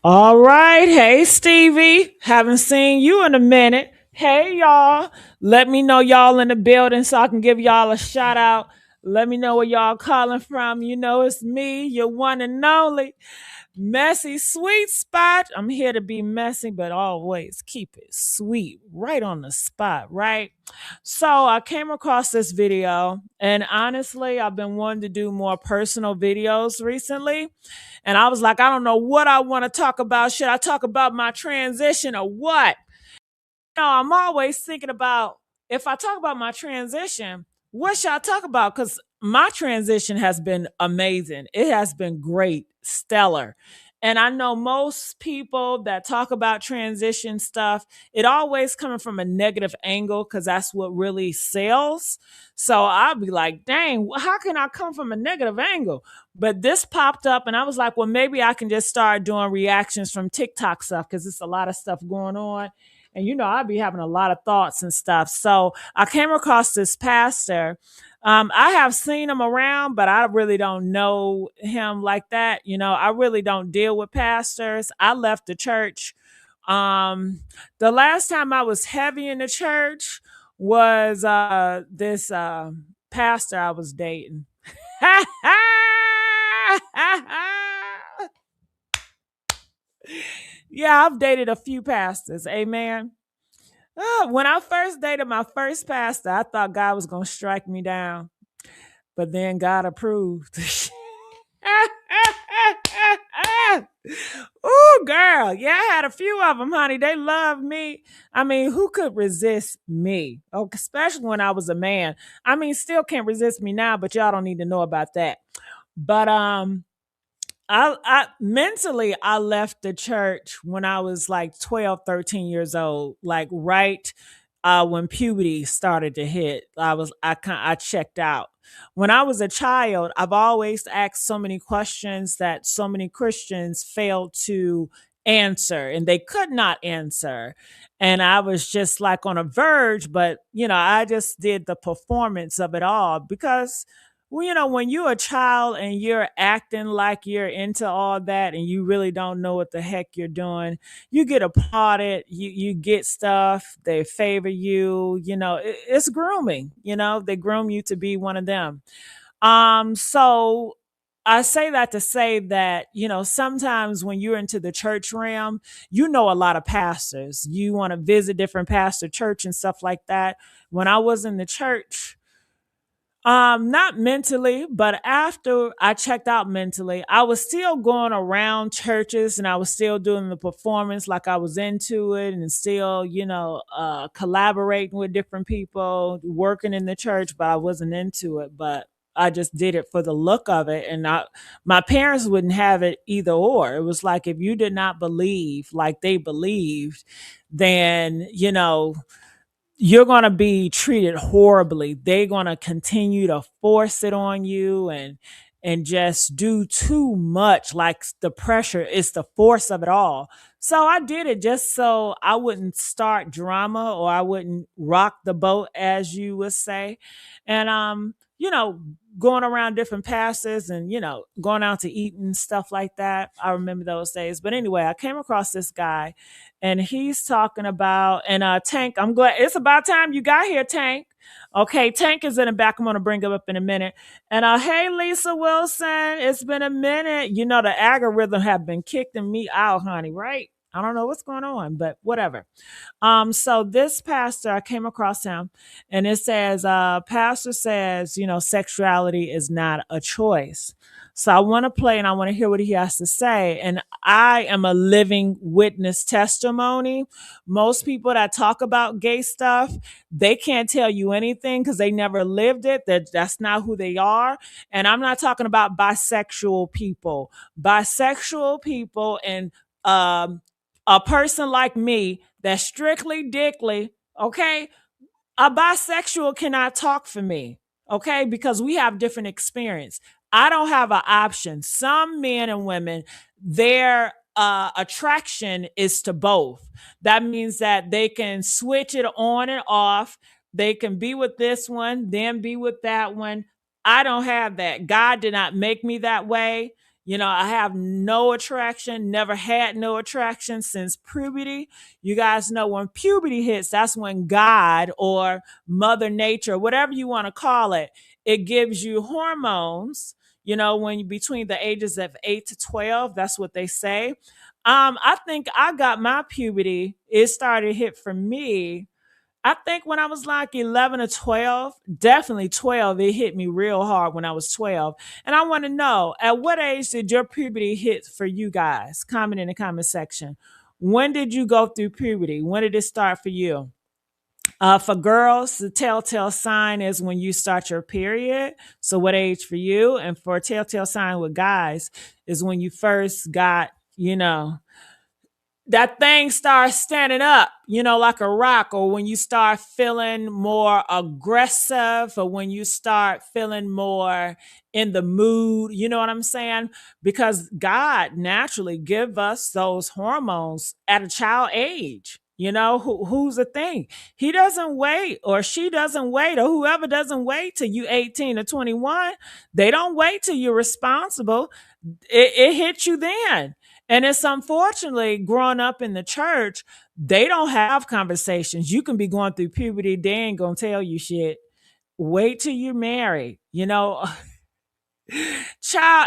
All right. Hey, Stevie. Haven't seen you in a minute. Hey, y'all. Let me know y'all in the building so I can give y'all a shout out. Let me know where y'all calling from. You know, it's me, your one and only Messy Sweet Spot. I'm here to be messy, but always keep it sweet, right on the spot, right? So I came across this video, and honestly, I've been wanting to do more personal videos recently. And I was like, I don't know what I want to talk about. Should I talk about my transition or what? I'm always thinking about if I talk about my transition, what should I talk about? Because my transition has been amazing. It has been great, stellar. And I know most people that talk about transition stuff, it always coming from a negative angle because that's what really sells. So I'll be like, dang, how can I come from a negative angle? But this popped up and I was like, well, maybe I can just start doing reactions from TikTok stuff because it's a lot of stuff going on and I'd be having a lot of thoughts and stuff. So I came across this pastor. I have seen him around, but I really don't know him like that. I really don't deal with pastors. I left the church. The last time I was heavy in the church was this pastor I was dating. Yeah, I've dated a few pastors. Amen. When I first dated my first pastor, I thought God was going to strike me down, but then God approved. Oh, girl. Yeah, I had a few of them, honey. They loved me. I mean, who could resist me? Oh, especially when I was a man. I mean, still can't resist me now, but y'all don't need to know about that. But I mentally I left the church when I was like 12, 13 years old, like right when puberty started to hit. I checked out. When I was a child, I've always asked so many questions that so many Christians failed to answer and they could not answer. And I was just like on a verge, but I just did the performance of it all because when you're a child and you're acting like you're into all that and you really don't know what the heck you're doing, you get applauded, you get stuff, they favor you, it's grooming, they groom you to be one of them. So I say that to say that, sometimes when you're into the church realm, a lot of pastors. You want to visit different pastor church and stuff like that. When I was in the church, not mentally, but after I checked out mentally, I was still going around churches and I was still doing the performance like I was into it and still, collaborating with different people, working in the church, but I wasn't into it. But I just did it for the look of it. And my parents wouldn't have it either or. It was like if you did not believe like they believed, then, you're going to be treated horribly. They're going to continue to force it on you and just do too much. Like the pressure is the force of it all. So I did it just so I wouldn't start drama or I wouldn't rock the boat, as you would say. And going around different pastors and going out to eat and stuff like that. I remember those days. But anyway, I came across this guy and he's talking about and Tank. I'm glad it's about time you got here, Tank. Okay, Tank is in the back. I'm gonna bring him up in a minute. And hey, Lisa Wilson, it's been a minute. The algorithm have been kicking me out, honey. Right? I don't know what's going on, but whatever. So this pastor, I came across him, and it says, pastor says, sexuality is not a choice. So I want to play and I want to hear what he has to say. And I am a living witness testimony. Most people that talk about gay stuff, they can't tell you anything because they never lived it. That's not who they are. And I'm not talking about bisexual people. Bisexual people and a person like me that's strictly dickly, okay? A bisexual cannot talk for me, okay? Because we have different experience. I don't have an option. Some men and women, their attraction is to both. That means that they can switch it on and off. They can be with this one, then be with that one. I don't have that. God did not make me that way. I have no attraction, never had no attraction since puberty. You guys know when puberty hits, that's when God or Mother Nature, whatever you want to call it, it gives you hormones. When you between the ages of 8 to 12, that's what they say. I think I got my puberty. It started hit for me, I think when I was like 11 or 12, definitely 12, it hit me real hard when I was 12. And I want to know, at what age did your puberty hit for you guys? Comment in the comment section. When did you go through puberty? When did it start for you? For girls, the telltale sign is when you start your period. So, what age for you? And for a telltale sign with guys is when you first got, that thing starts standing up, like a rock, or when you start feeling more aggressive, or when you start feeling more in the mood, you know what I'm saying? Because God naturally give us those hormones at a child age. Who's the thing? He doesn't wait, or she doesn't wait, or whoever doesn't wait till you 18 or 21. They don't wait till you're responsible. It hits you then. And it's unfortunately growing up in the church, they don't have conversations. You can be going through puberty, they ain't gonna tell you shit. Wait till you're married, child.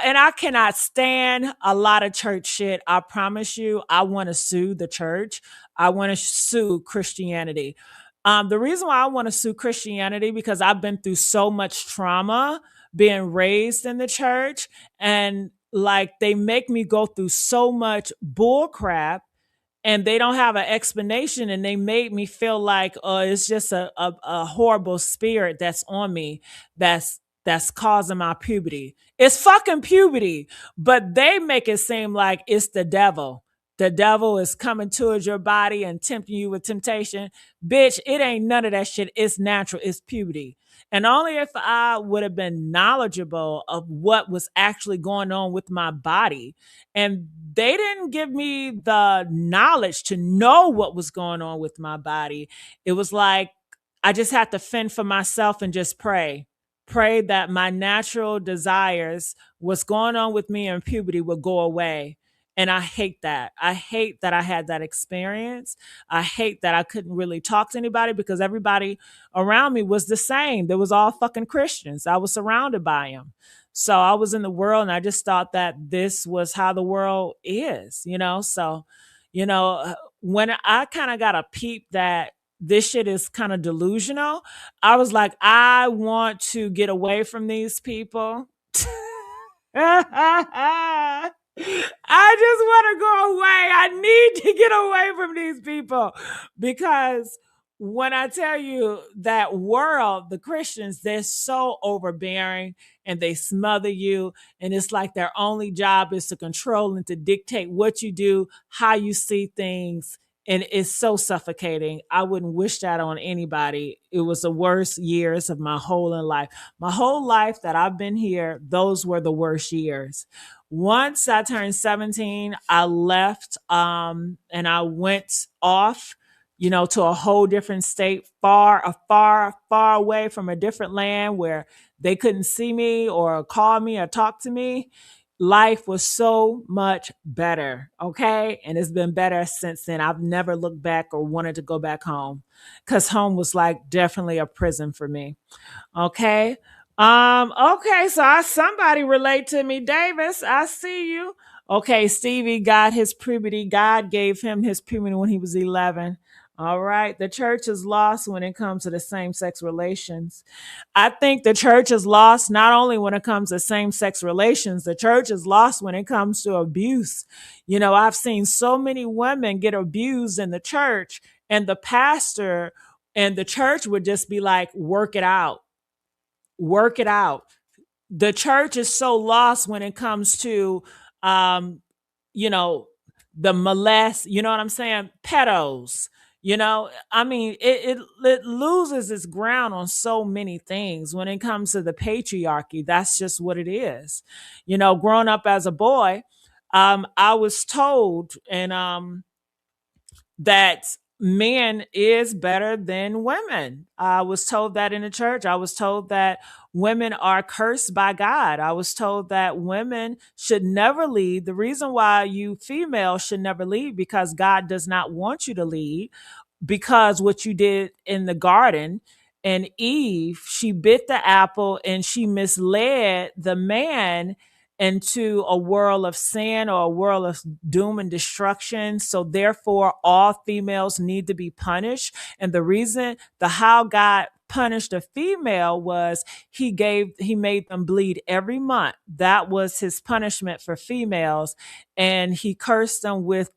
And I cannot stand a lot of church shit. I promise you, I want to sue the church. I want to sue Christianity. The reason why I want to sue Christianity, because I've been through so much trauma being raised in the church, and like they make me go through so much bull crap, and they don't have an explanation, and they made me feel like it's just a horrible spirit that's on me, that's causing my puberty. It's fucking puberty, but they make it seem like it's the devil. The devil is coming towards your body and tempting you with temptation. Bitch, it ain't none of that shit. It's natural. It's puberty. And only if I would have been knowledgeable of what was actually going on with my body. And they didn't give me the knowledge to know what was going on with my body. It was like I just had to fend for myself and just pray that my natural desires, what's going on with me in puberty, would go away. And I hate that. I hate that I had that experience. I hate that I couldn't really talk to anybody because everybody around me was the same. They was all fucking Christians. I was surrounded by them. So I was in the world, and I just thought that this was how the world is. So, when I kind of got a peep that this shit is kind of delusional, I was like, I want to get away from these people. I just want to go away. I need to get away from these people, because when I tell you that world, the Christians, they're so overbearing, and they smother you. And it's like their only job is to control and to dictate what you do, how you see things. And it's so suffocating. I wouldn't wish that on anybody. It was the worst years of my whole life. My whole life that I've been here, those were the worst years. Once I turned 17, I left, and I went off, to a whole different state, far away from a different land where they couldn't see me or call me or talk to me. Life was so much better. Okay. And it's been better since then. I've never looked back or wanted to go back home, because home was like definitely a prison for me. Okay. Okay, so somebody relate to me. Davis, I see you. Okay, Stevie got his puberty. God gave him his puberty when he was 11. All right. The church is lost when it comes to the same sex relations. I think the church is lost not only when it comes to same sex relations, the church is lost when it comes to abuse. I've seen so many women get abused in the church, and the pastor and the church would just be like, work it out, work it out. The church is so lost when it comes to, you know, the molest, you know what I'm saying? Pedos. I mean, it loses its ground on so many things when it comes to the patriarchy. That's just what it is. Growing up as a boy, I was told, and that men is better than women. I was told that in the church. I was told that women are cursed by God. I was told that women should never lead. The reason why you females should never lead because God does not want you to lead, because what you did in the garden, and Eve, she bit the apple and she misled the man into a world of sin or a world of doom and destruction. So therefore all females need to be punished. And the reason, the how God punished a female was he made them bleed every month. That was his punishment for females. And he cursed them with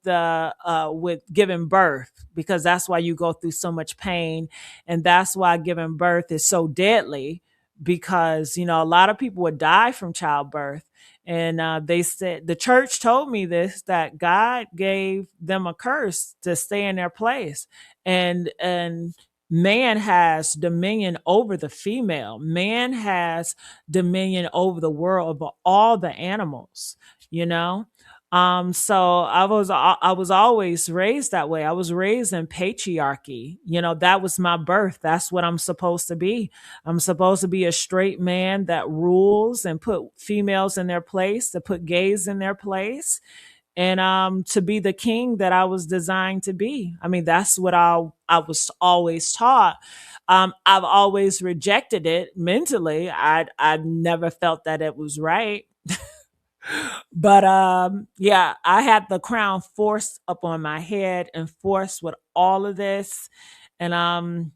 giving birth, because that's why you go through so much pain, and that's why giving birth is so deadly, because a lot of people would die from childbirth. And they said, the church told me this, that God gave them a curse to stay in their place. And man has dominion over the female. Man has dominion over the world, over all the animals, you know. So I was always raised that way. I was raised in patriarchy. That was my birth. That's what I'm supposed to be. I'm supposed to be a straight man that rules and put females in their place, to put gays in their place, and to be the king that I was designed to be. I mean, that's what I was always taught. I've always rejected it mentally. I never felt that it was right. But yeah, I had the crown forced up on my head and forced with all of this. And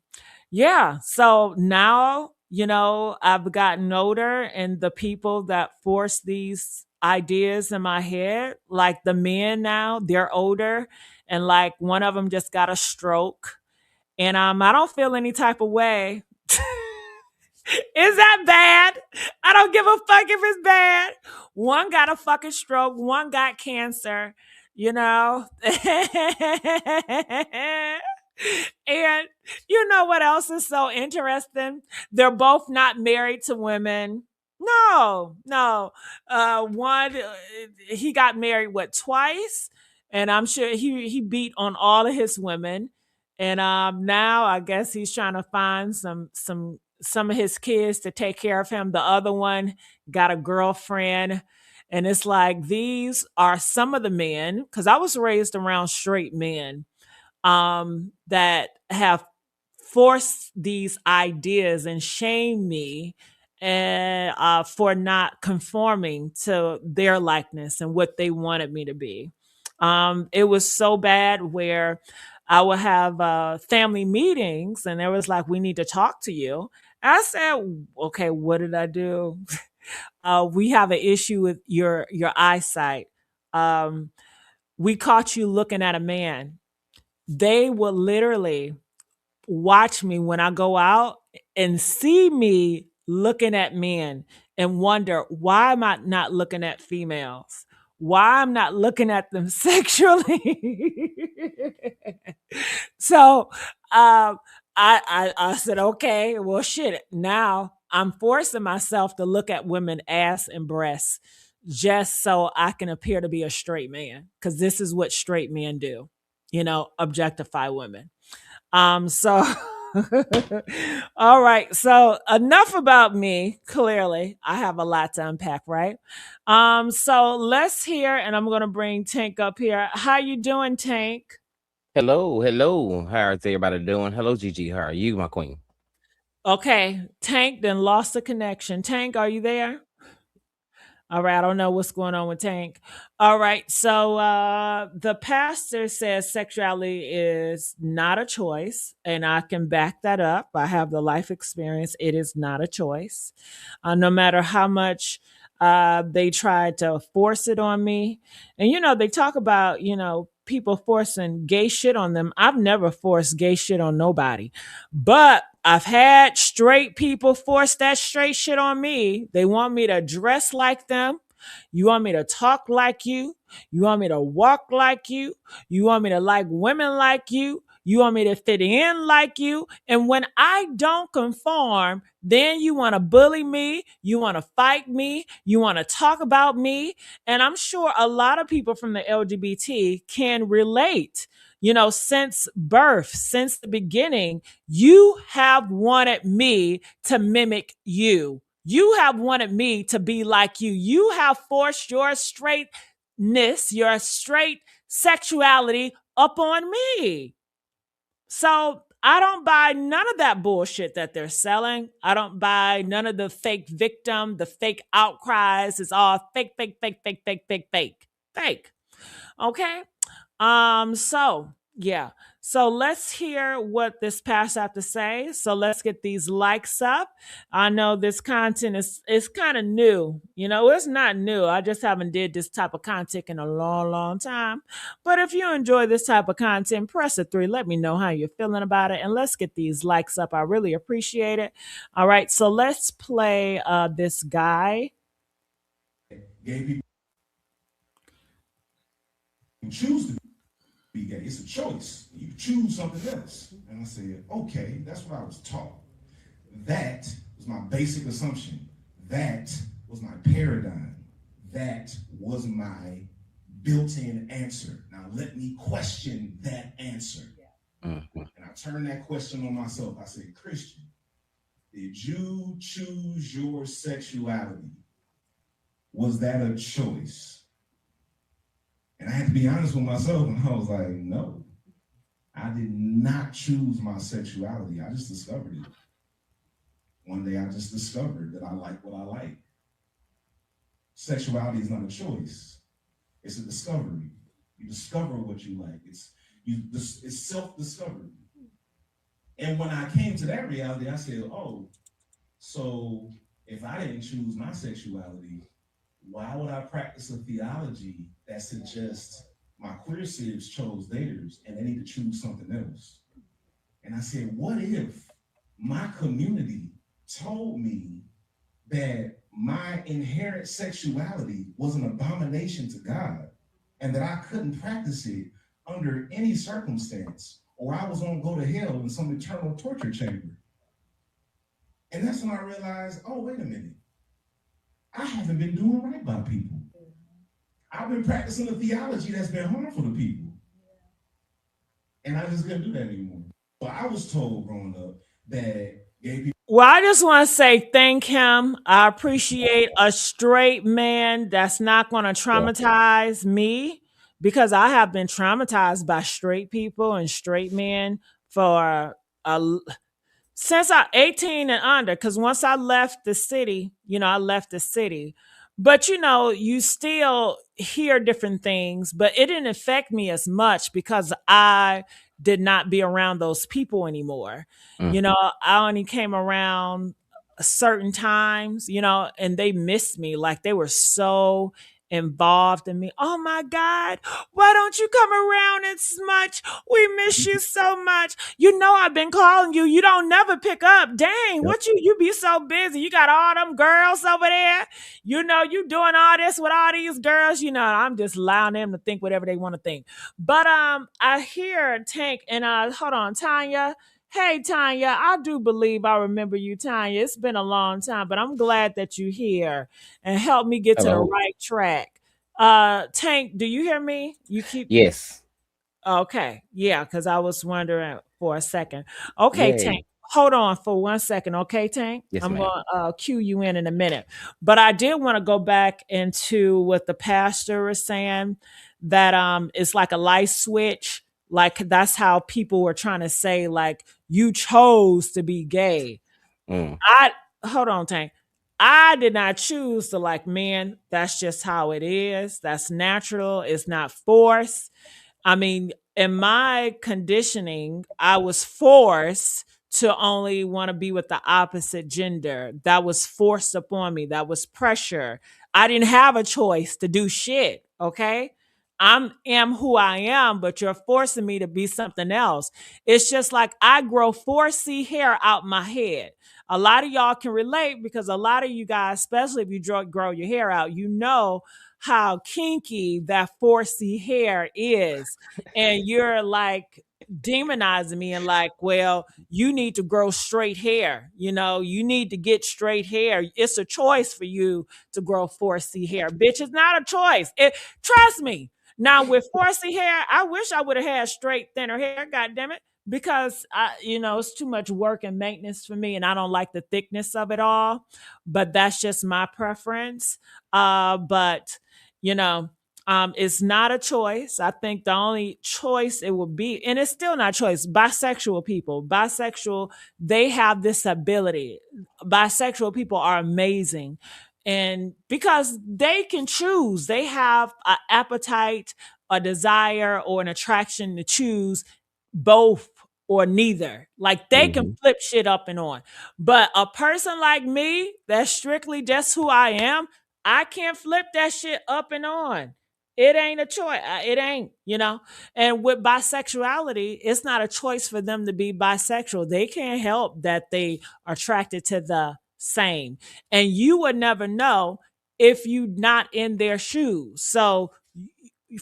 yeah, so now, I've gotten older, and the people that force these ideas in my head, like the men now, they're older, and like one of them just got a stroke, and I don't feel any type of way. Is that bad? I don't give a fuck if it's bad. One got a fucking stroke, one got cancer, you know? And you know what else is so interesting? They're both not married to women. No, no. One, he got married what, twice, and I'm sure he beat on all of his women. And now I guess he's trying to find some of his kids to take care of him. The other one got a girlfriend. And it's like, these are some of the men, because I was raised around straight men that have forced these ideas and shame me, and for not conforming to their likeness and what they wanted me to be. It was so bad where I would have family meetings, and there was like, we need to talk to you. I said, okay, what did I do? We have an issue with your eyesight. Um, we caught you looking at a man. They will literally watch me when I go out and see me looking at men and wonder, why am I not looking at females? Why I'm not looking at them sexually? So I said, okay, well, shit. Now I'm forcing myself to look at women ass and breasts, just so I can appear to be a straight man, because this is what straight men do, objectify women. So all right. So enough about me. Clearly, I have a lot to unpack, right? So let's hear, and I'm gonna bring Tank up here. How you doing, Tank? Hello, hello. How is everybody doing? Hello, Gigi. How are you, my queen? Okay, Tank then lost the connection. Tank, are you there? All right, I don't know what's going on with Tank. All right, so the pastor says sexuality is not a choice, and I can back that up. I have the life experience. It is not a choice. No matter how much they try to force it on me. And, they talk about, people forcing gay shit on them. I've never forced gay shit on nobody. But I've had straight people force that straight shit on me. They want me to dress like them. You want me to talk like you. You want me to walk like you. You want me to like women like you. You want me to fit in like you. And when I don't conform, then you want to bully me. You want to fight me. You want to talk about me. And I'm sure a lot of people from the LGBT can relate. Since birth, since the beginning, you have wanted me to mimic you. You have wanted me to be like you. You have forced your straightness, your straight sexuality up on me. So I don't buy none of that bullshit that they're selling. I don't buy none of the fake victim, the fake outcries. It's all fake, fake, fake, fake, fake, fake, fake, fake. Okay. So yeah. So let's hear what this pastor have to say. So let's get these likes up. I know this content is kind of new. It's not new. I just haven't did this type of content in a long, long time. But if you enjoy this type of content, press a 3. Let me know how you're feeling about it. And let's get these likes up. I really appreciate it. All right. So let's play this guy. Gay people choose to be gay. It's a choice. You choose something else. And I said, okay, that's what I was taught. That was my basic assumption. That was my paradigm. That was my built-in answer. Now let me question that answer. Mm-hmm. And I turned that question on myself. I said, Kristian, did you choose your sexuality? Was that a choice? And I had to be honest with myself, and I was like, no, I did not choose my sexuality. I just discovered it. One day I just discovered that I like what I like. Sexuality is not a choice. It's a discovery. You discover what you like. It's self-discovery. And when I came to that reality, I said, oh, so if I didn't choose my sexuality, why would I practice a theology that suggests my queer selves chose theirs and they need to choose something else? And I said, what if my community told me that my inherent sexuality was an abomination to God and that I couldn't practice it under any circumstance, or I was going to go to hell in some eternal torture chamber? And that's when I realized, oh, wait a minute. I haven't been doing right by people. I've been practicing a theology that's been harmful to people. And I just couldn't do that anymore. So I was told growing up that gay people. Well, I just want to say thank him. I appreciate a straight man that's not going to traumatize me, because I have been traumatized by straight people and straight men for since I 18 and under, because once I left the city, I left the city. But you still hear different things, but it didn't affect me as much because I did not be around those people anymore. I only came around certain times, and they missed me. Like, they were so involved in me. Oh my God, why don't you come around as much? We miss you so much. I've been calling you. You don't never pick up. Dang, what you be so busy? You got all them girls over there. You doing all this with all these girls. I'm just allowing them to think whatever they want to think. But I hear Tank and hold on, Tanya. Hey, Tanya, I do believe I remember you, Tanya. It's been a long time, but I'm glad that you're here and help me get to the right track. Tank, do you hear me? You keep. Yes. Okay. Yeah, because I was wondering for a second. Okay, Yay. Tank. Hold on for 1 second. Okay, Tank? Yes, I'm ma'am. going to cue you in a minute. But I did want to go back into what the pastor was saying, that it's like a light switch. Like, that's how people were trying to say, like, you chose to be gay. Hold on, Tank. I did not choose to like men. That's just how it is. That's natural. It's not forced. I mean, in my conditioning, I was forced to only want to be with the opposite gender. That was forced upon me. That was pressure. I didn't have a choice to do shit. Okay. Am who I am, but you're forcing me to be something else. It's just like I grow 4C hair out my head. A lot of y'all can relate, because a lot of you guys, especially if you grow your hair out, how kinky that 4C hair is. And you're like, demonizing me and like, well, you need to grow straight hair. You need to get straight hair. It's a choice for you to grow 4C hair. Bitch, it's not a choice. Trust me. Now with 4C hair, I wish I would have had straight, thinner hair, god damn it. Because it's too much work and maintenance for me, and I don't like the thickness of it all. But that's just my preference. But you know, it's not a choice. I think the only choice it will be, and it's still not a choice. Bisexual, they have this ability. Bisexual people are amazing. And because they can choose, they have an appetite, a desire, or an attraction to choose both or neither. Like they can flip shit up and on. But a person like me, that's strictly just who I am, I can't flip that shit up and on. It ain't a choice. It ain't. And with bisexuality, it's not a choice for them to be bisexual. They can't help that they are attracted to the same. And you would never know if you not in their shoes. So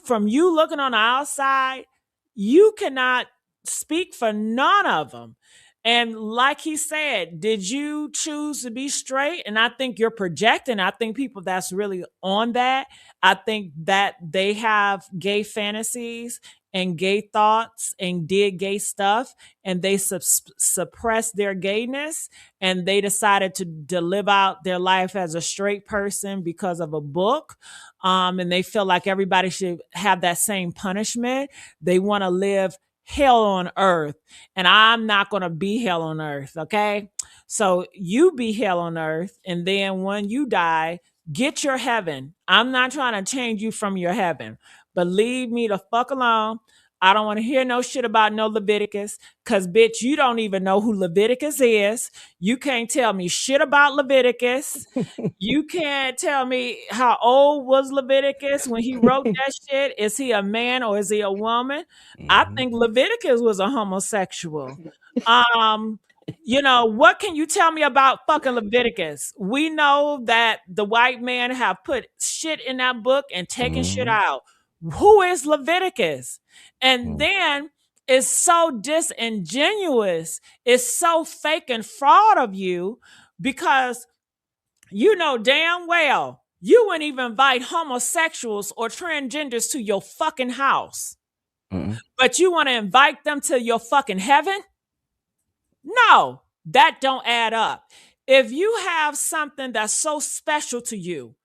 from you looking on the outside, you cannot speak for none of them. And like he said, did you choose to be straight? And I think you're projecting. I think people that's really on that, I think that they have gay fantasies and gay thoughts and did gay stuff, and they suppressed their gayness, and they decided to live out their life as a straight person because of a book. And they feel like everybody should have that same punishment. They want to live hell on earth, and I'm not going to be hell on earth. Okay. So you be hell on earth. And then when you die, get your heaven. I'm not trying to change you from your heaven, but leave me the fuck alone. I don't want to hear no shit about no Leviticus, because bitch, you don't even know who Leviticus is. You can't tell me shit about Leviticus. You can't tell me how old was Leviticus when he wrote that shit. Is he a man or is he a woman? I think Leviticus was a homosexual. Um, what can you tell me about fucking Leviticus? We know that the white man have put shit in that book and taken shit out. Who is Leviticus? And then it's so disingenuous. It's so fake and fraud of you, because you know damn well you wouldn't even invite homosexuals or transgenders to your fucking house. But you want to invite them to your fucking heaven? No, that don't add up. If you have something that's so special to you,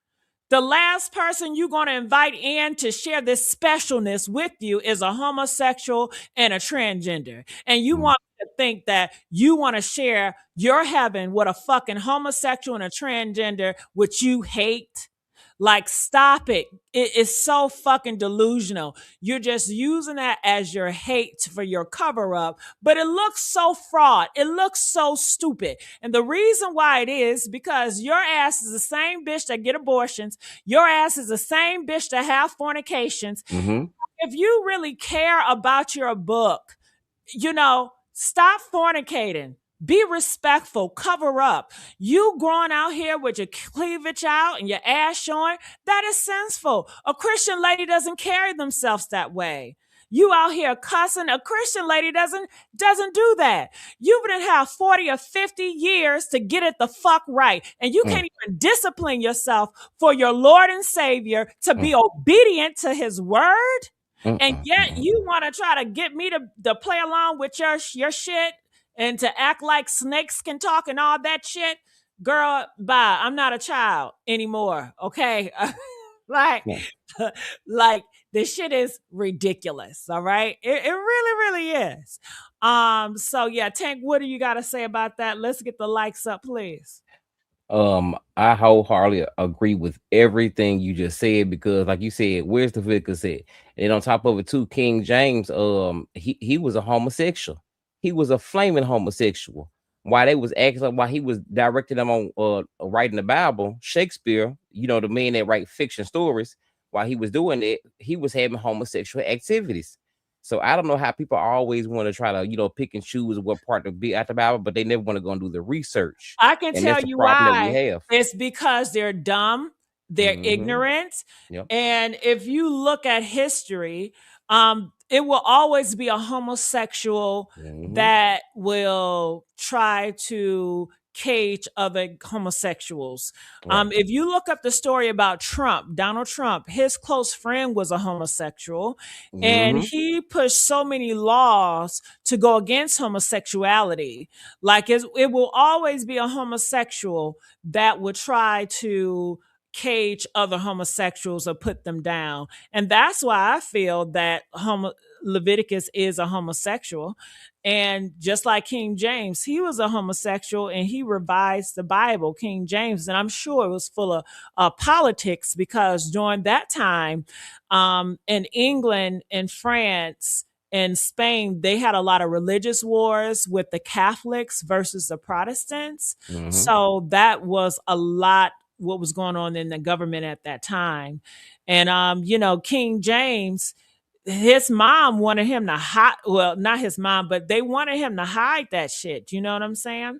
the last person you're going to invite in to share this specialness with you is a homosexual and a transgender. And you want to think that you want to share your heaven with a fucking homosexual and a transgender, which you hate? Like, stop it. It is so fucking delusional. You're just using that as your hate for your cover up, but it looks so fraud. It looks so stupid. And the reason why it is because your ass is the same bitch that get abortions. Your ass is the same bitch that have fornications. If you really care about your book, stop fornicating. Be respectful, cover up. You growing out here with your cleavage out and your ass showing, that is sinful. A Christian lady doesn't carry themselves that way. You out here cussing, a Christian lady doesn't do that. You would have 40 or 50 years to get it the fuck right. And you can't even discipline yourself for your Lord and Savior to be obedient to his word. And yet you want to try to get me to play along with your shit and to act like snakes can talk and all that shit. Girl, bye. I'm not a child anymore. Okay. like this shit is ridiculous. All right. It really, really is. So yeah, Tank, what do you got to say about that? Let's get the likes up, please. I wholeheartedly agree with everything you just said, because like you said, where's the Leviticus at? And on top of it too, King James, he was a homosexual. He was a flaming homosexual. Why they was acting, why he was directing them on writing the Bible, Shakespeare, the man that write fiction stories, while he was doing it, he was having homosexual activities. So I don't know how people always want to try to, pick and choose what part to be at the Bible, but they never want to go and do the research. I can And tell that's the you problem that we why. have. It's because they're dumb their Mm-hmm. ignorance. Yep. And if you look at history, it will always be a homosexual Mm-hmm. that will try to cage other homosexuals. Right. If you look up the story about Trump, Donald Trump, his close friend was a homosexual, and Mm-hmm. he pushed so many laws to go against homosexuality. Like it will always be a homosexual that would try to cage other homosexuals or put them down. And that's why I feel that Leviticus is a homosexual. And just like King James, he was a homosexual and he revised the Bible, King James. And I'm sure it was full of politics because during that time, in England and France and Spain, they had a lot of religious wars with the Catholics versus the Protestants. Mm-hmm. So that was a lot what was going on in the government at that time. And King James, his mom wanted him to hide, well, not his mom, but they wanted him to hide that shit. You know what I'm saying?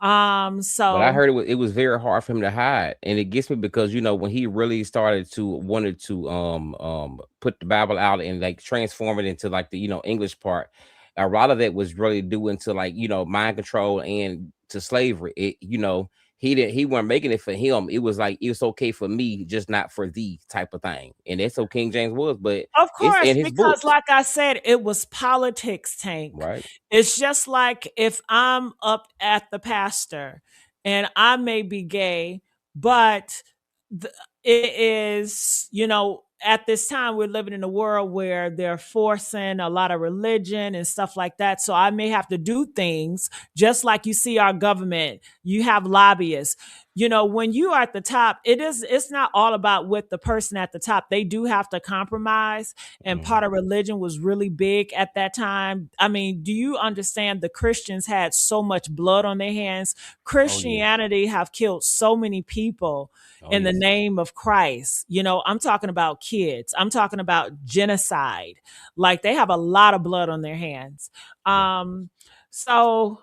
But I So heard it was very hard for him to hide, and it gets me because when he really started to wanted to put the Bible out and like transform it into like the English part, a lot of that was really due into like mind control and to slavery. He wasn't making it for him. It was like it's okay for me, just not for thee type of thing, and that's what King James was. But of it's course, in his because books, like I said, it was politics, Tank. right? It's just like if I'm up at the pastor and I may be gay, but it is, at this time we're living in a world where they're forcing a lot of religion and stuff like that. So I may have to do things just like you see our government. You have lobbyists. When you are at the top, it's not all about with the person at the top. They do have to compromise, and Mhm. part of religion was really big at that time. I mean, do you understand the Christians had so much blood on their hands? Oh yes, Christianity have killed so many people oh in the yes, name of Christ. I'm talking about kids. I'm talking about genocide. Like they have a lot of blood on their hands. yeah. So,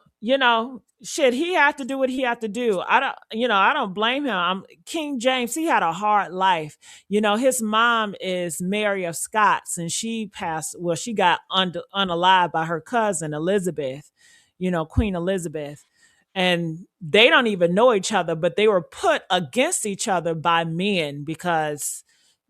shit, he had to do what he had to do. I don't blame him. King James, he had a hard life. His mom is Mary of Scots and she passed, well, she got unalive by her cousin Elizabeth, Queen Elizabeth. And they don't even know each other, but they were put against each other by men because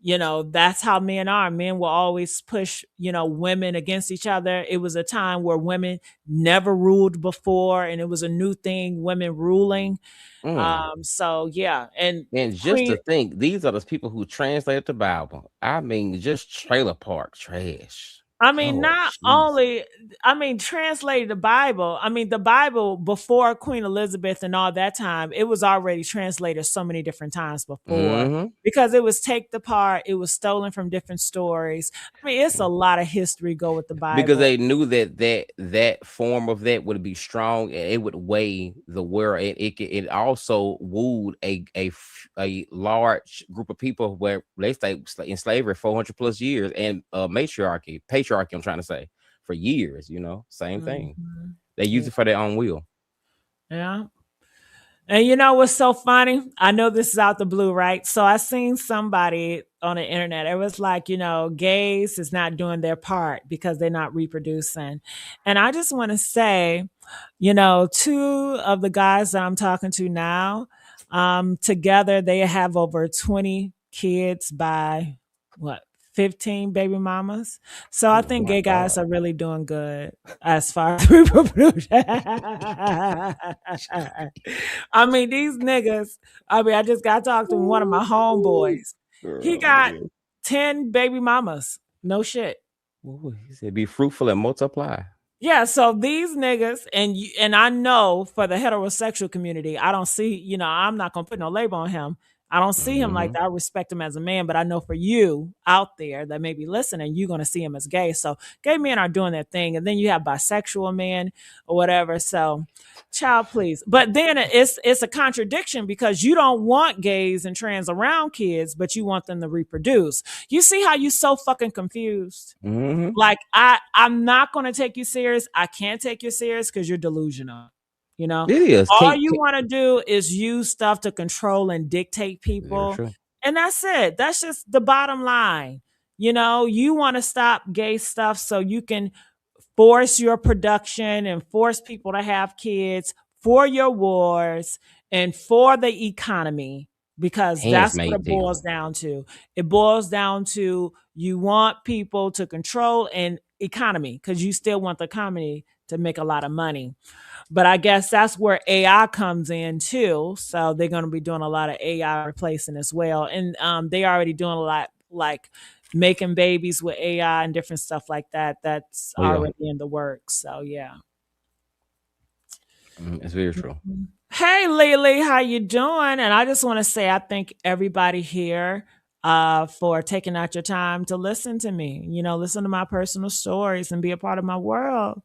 that's how men are. Men will always push women against each other. It was a time where women never ruled before, and it was a new thing, women ruling. Mm. So yeah, and And just Queen, to think, these are the people who translated the Bible. I mean, just trailer park trash. I mean, Lord not Jesus. only, I mean, translated the Bible. I mean, the Bible before Queen Elizabeth and all that time, it was already translated so many different times before Hmm. because it was taken apart, it was stolen from different stories. I mean, it's a lot of history go with the Because Bible. they knew that form of that would be strong and it would weigh the world. It also wooed a large group of people where they stayed in slavery 400 plus years and patriarchy. I'm trying to say for years. Same thing. Mhm. They use Yeah. it for their own will. Yeah. And you know what's so funny? I know this is out the blue, right? So I seen somebody on the internet. It was like, gays is not doing their part because they're not reproducing. And I just want to say, two of the guys that I'm talking to now, together they have over 20 kids by what? 15 baby mamas. So I Oh think my gay guys God. are really doing good as far as reproduction. I mean, these niggas, I just got to talk to one of my Ooh, homeboys. He girl, got yeah. 10 baby mamas. No shit. Ooh, he said, "Be fruitful and multiply." Yeah, so these niggas and I know for the heterosexual community, I don't see, I'm not gonna put no label on him. I don't see him like Hmm. that. I respect him as a man, but I know for you out there that may be listening, you're gonna see him as gay. So gay men are doing their thing, and then you have bisexual men or whatever. So, child, please. But then it's a contradiction because you don't want gays and trans around kids, but you want them to reproduce. You see how you so fucking confused? Hmm. Like I'm not going to take you serious. I can't take you serious because you're delusional. You know, It is. all Can't, you can't want to do is use stuff to control and dictate Very people. true. And that's it. That's just the bottom line. You want to stop gay stuff so you can force your production and force people to have kids for your wars and for the economy, because Hands that's what made it boils deal. down to. It boils down to you want people to control an economy because you still want the economy to make a lot of money. But I guess that's where AI comes in too. So they're going to be doing a lot of AI replacing as well. And they already doing a lot, like making babies with AI and different stuff like that. That's Oh yeah, already in the works. So yeah. it's very true. Hey Lily, how you doing? And I just want to say I thank everybody here for taking out your time to listen to me. Listen to my personal stories and be a part of my world.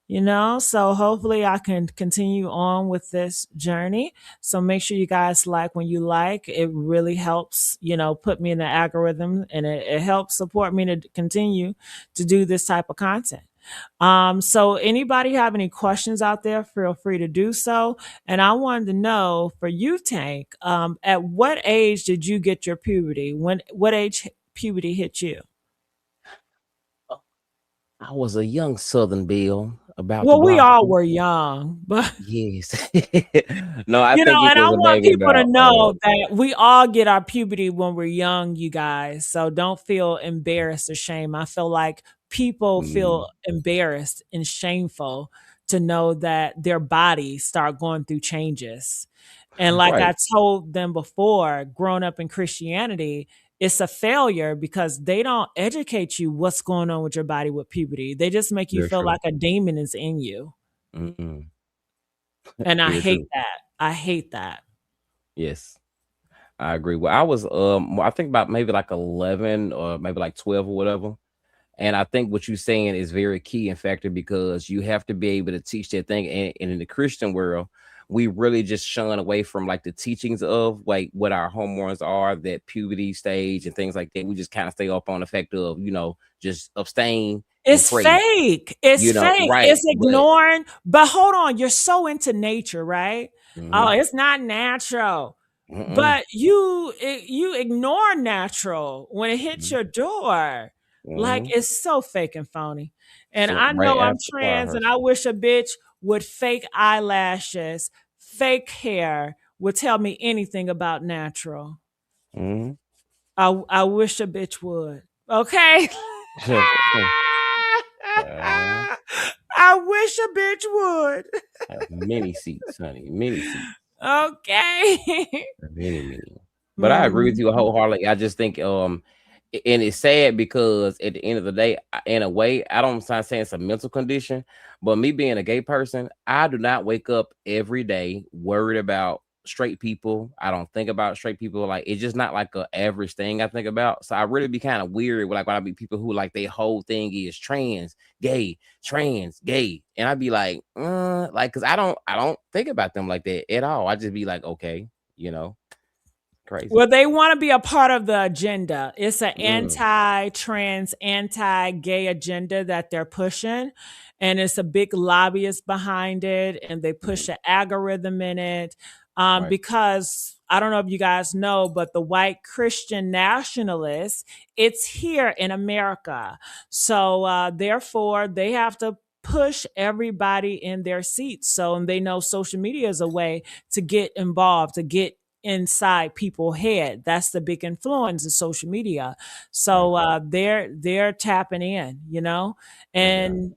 So hopefully I can continue on with this journey. So make sure you guys like when you like. It really helps, put me in the algorithm, and it helps support me to continue to do this type of content. So anybody have any questions out there, feel free to do so. And I wanted to know for you, Tank, at what age did you get your puberty? What age puberty hit you? I was a young Southern Bill about the Well, we block. all were young, but Yes. No, I think it and I was want maybe people to about know that we all get our puberty when we're young, you guys. So don't feel embarrassed or shame. I feel like people mm, feel embarrassed and shameful to know that their bodies start going through changes. And like right. I told them before, growing up in Christianity, it's a failure because they don't educate you what's going on with your body with puberty. They just make you Very feel true. like a demon is in you. Mm, And I very hate true. that. I hate that. Yes. I agree. Well, I was I think about maybe like 11 or maybe like 12 or whatever. And I think what you're saying is very key and factor because you have to be able to teach that thing. And in the Christian world, we really just shun away from like the teachings of like what our hormones are, that puberty stage and things like that. We just kind of stay up on the fact of, just abstain and It's pray, fake. It's fake. right. It's But ignoring. But hold on, you're so into nature, right? Oh, mhm, it's not natural. mm-mm, But you ignore natural when it hits mhm, your door. Like mhm. it's so fake and phony. And So I right know I'm after choir trans and I rehearsal. wish a bitch with fake eyelashes, fake hair would tell me anything about natural. Mhm. I wish a bitch would. Okay. Uh, I wish a bitch would. have many seats, honey. Many seats. Okay. Many, many. But I agree with Mhm. you wholeheartedly. I just think and it's sad because at the end of the day, in a way, I don't I'm saying it's a mental condition, but me being a gay person, I do not wake up every day worried about straight people. I don't think about straight people. Like it's just not like a average thing I think about. So I really be kind of weird with like when I meet people who like their whole thing is trans, gay. And I'd be like, cause I don't think about them like that at all. I just be like, okay, you know, crazy. Well, they want to be a part of the agenda. It's an Mm, anti-trans, anti-gay agenda that they're pushing, and it's a big lobbyist behind it, and they push mm, an algorithm in it. right, Because I don't know if you guys know, but the white Christian nationalists, it's here in America. So therefore, they have to push everybody in their seats. So, and they know social media is a way to get involved, to get inside people's head. That's the big influence of social media. right. So they're tapping in. Okay. And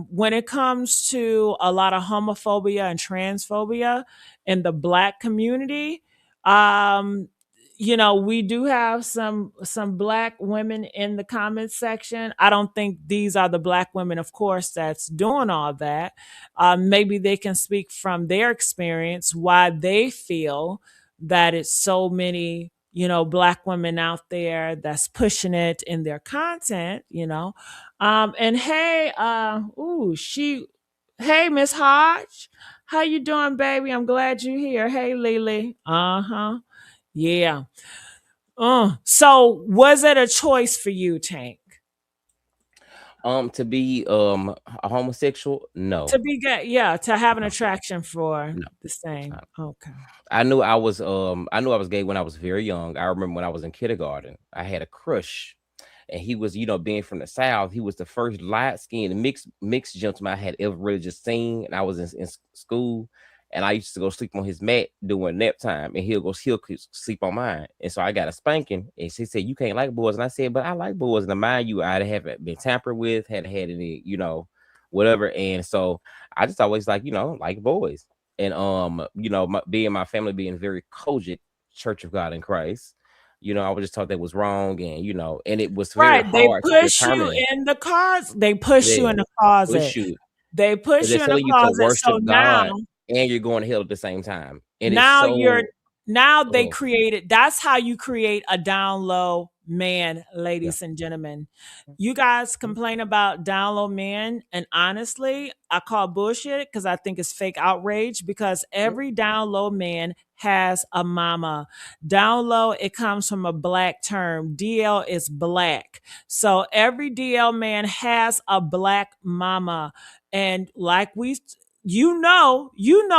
when it comes to a lot of homophobia and transphobia in the black community, um, we do have some black women in the comments section. I don't think these are the black women, of course, that's doing all that. Maybe they can speak from their experience why they feel that it's so many black women out there that's pushing it in their content. And hey, hey, Miss Hodge, how you doing, baby? I'm glad you're here. Hey, Lily. Uh-huh. Yeah. So was it a choice for you, Tank? To be a homosexual, To no, be gay, yeah, to have an no, attraction for no. the same. Okay. I knew I was gay when I was very young. I remember when I was in kindergarten, I had a crush, and he was, being from the South, he was the first light skinned mixed gentleman I had ever really just seen. And I was in school, and I used to go sleep on his mat during nap time, and he'll sleep on mine. And so I got a spanking, and she said, "You can't like boys," and I said, "But I like boys." And mind you, I haven't been tampered with, hadn't had any, whatever. And so I just always like boys. And my family being very cogent Church of God in Christ, I was just taught that was wrong, and and it was very Right. They hard to push you determine. in the cars. They push you Yeah, in the closet. push you They because push they're you in the telling you to closet. So worship now God and you're going to hell at the same time, and it's now you're so. now they Oh created that's how you create a down low man, yeah. ladies and gentlemen. You guys complain about down low men, and honestly I call bullshit because I think it's fake outrage, because every down low man has a mama. Down low, it comes from a black term. DL is black, so every DL man has a black mama. And like you know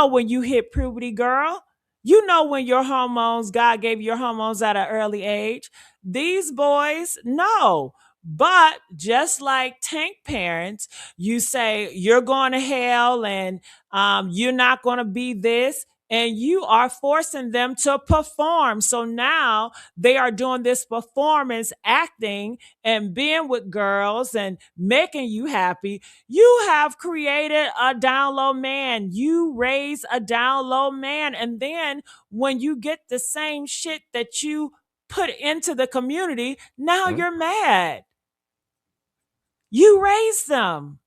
when you hit puberty, girl, you know when your hormones, God gave you your hormones at an early age. These boys, no. But just like tank parents, you say you're going to hell, and you're not going to be this, and you are forcing them to perform. So now they are doing this performance acting and being with girls and making you happy. You have created a down low man. You raise a down low man. And then when you get the same shit that you put into the community, now Mhm. you're mad. You raise them.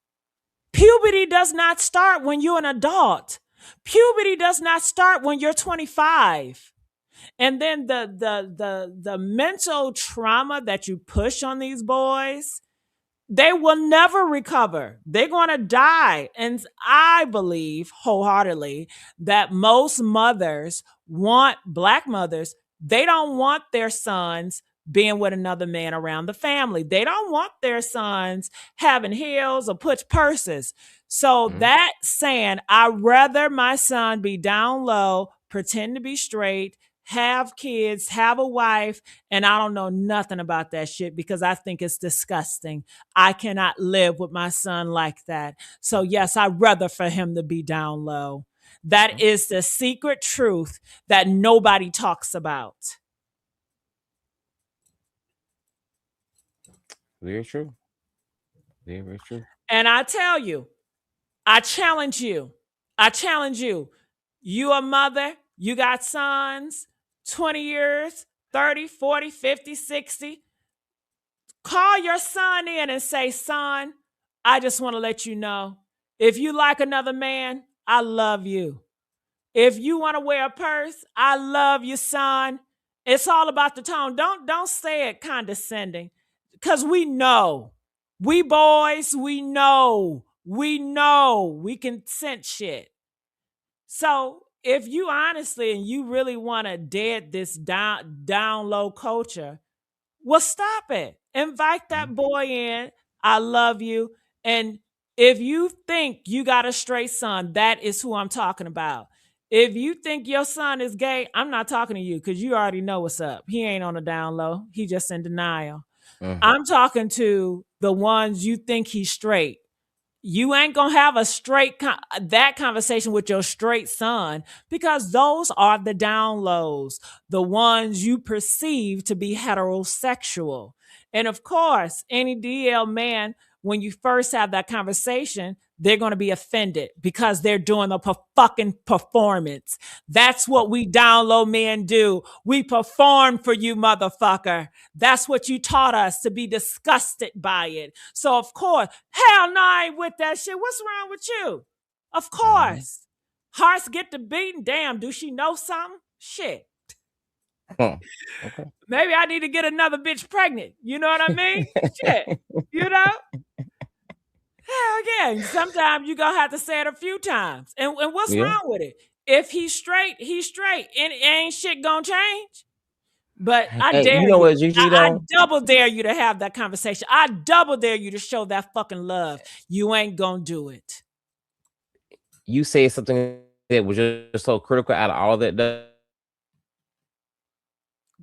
Puberty does not start when you're an adult. Puberty does not start when you're 25. And then the mental trauma that you push on these boys, they will never recover. They're going to die. And I believe wholeheartedly that most mothers want, black mothers, they don't want their sons being with another man around the family. They don't want their sons having heels or put purses. So Mhm. that saying, I'd rather my son be down low, pretend to be straight, have kids, have a wife, and I don't know nothing about that shit because I think it's disgusting. I cannot live with my son like that. So, yes, I'd rather for him to be down low. That Mhm. is the secret truth that nobody talks about. Very true. Very, very true. And I tell you, I challenge you. I challenge you. You a mother, you got sons, 20 years, 30, 40, 50, 60. Call your son in and say, son, I just want to let you know, if you like another man, I love you. If you want to wear a purse, I love you, son. It's all about the tone. Don't say it condescending. Cause we know. We boys, we know. We can sense shit. So if you honestly and you really want to dead this down low culture, well, stop it. Invite Mhm. that boy in. I love you. And if you think you got a straight son, that is who I'm talking about. If you think your son is gay, I'm not talking to you because you already know what's up. He ain't on the down low. He just in denial. Mhm. I'm talking to the ones you think he's straight. You ain't gonna have a that conversation with your straight son, because those are the down lows, the ones you perceive to be heterosexual. And of course, any DL man, when you first have that conversation, they're going to be offended because they're doing a fucking performance. That's what we down low men do. We perform for you, motherfucker. That's what you taught us, to be disgusted by it. So of course, hell no, I ain't with that shit. What's wrong with you? Of Mhm. course. Hearts get to beating. Damn, do she know something? Shit. Huh. Okay. Maybe I need to get another bitch pregnant. You know what I mean? Shit. You know? Hell yeah. Sometimes you gonna have to say it a few times. And what's Yeah. wrong with it? If he's straight, he's straight. And ain't shit gonna change. But I And you dare know you. what, Gigi I though? double dare you to have that conversation. I double dare you to show that fucking love. You ain't gonna do it. You said something that was just so critical out of all that.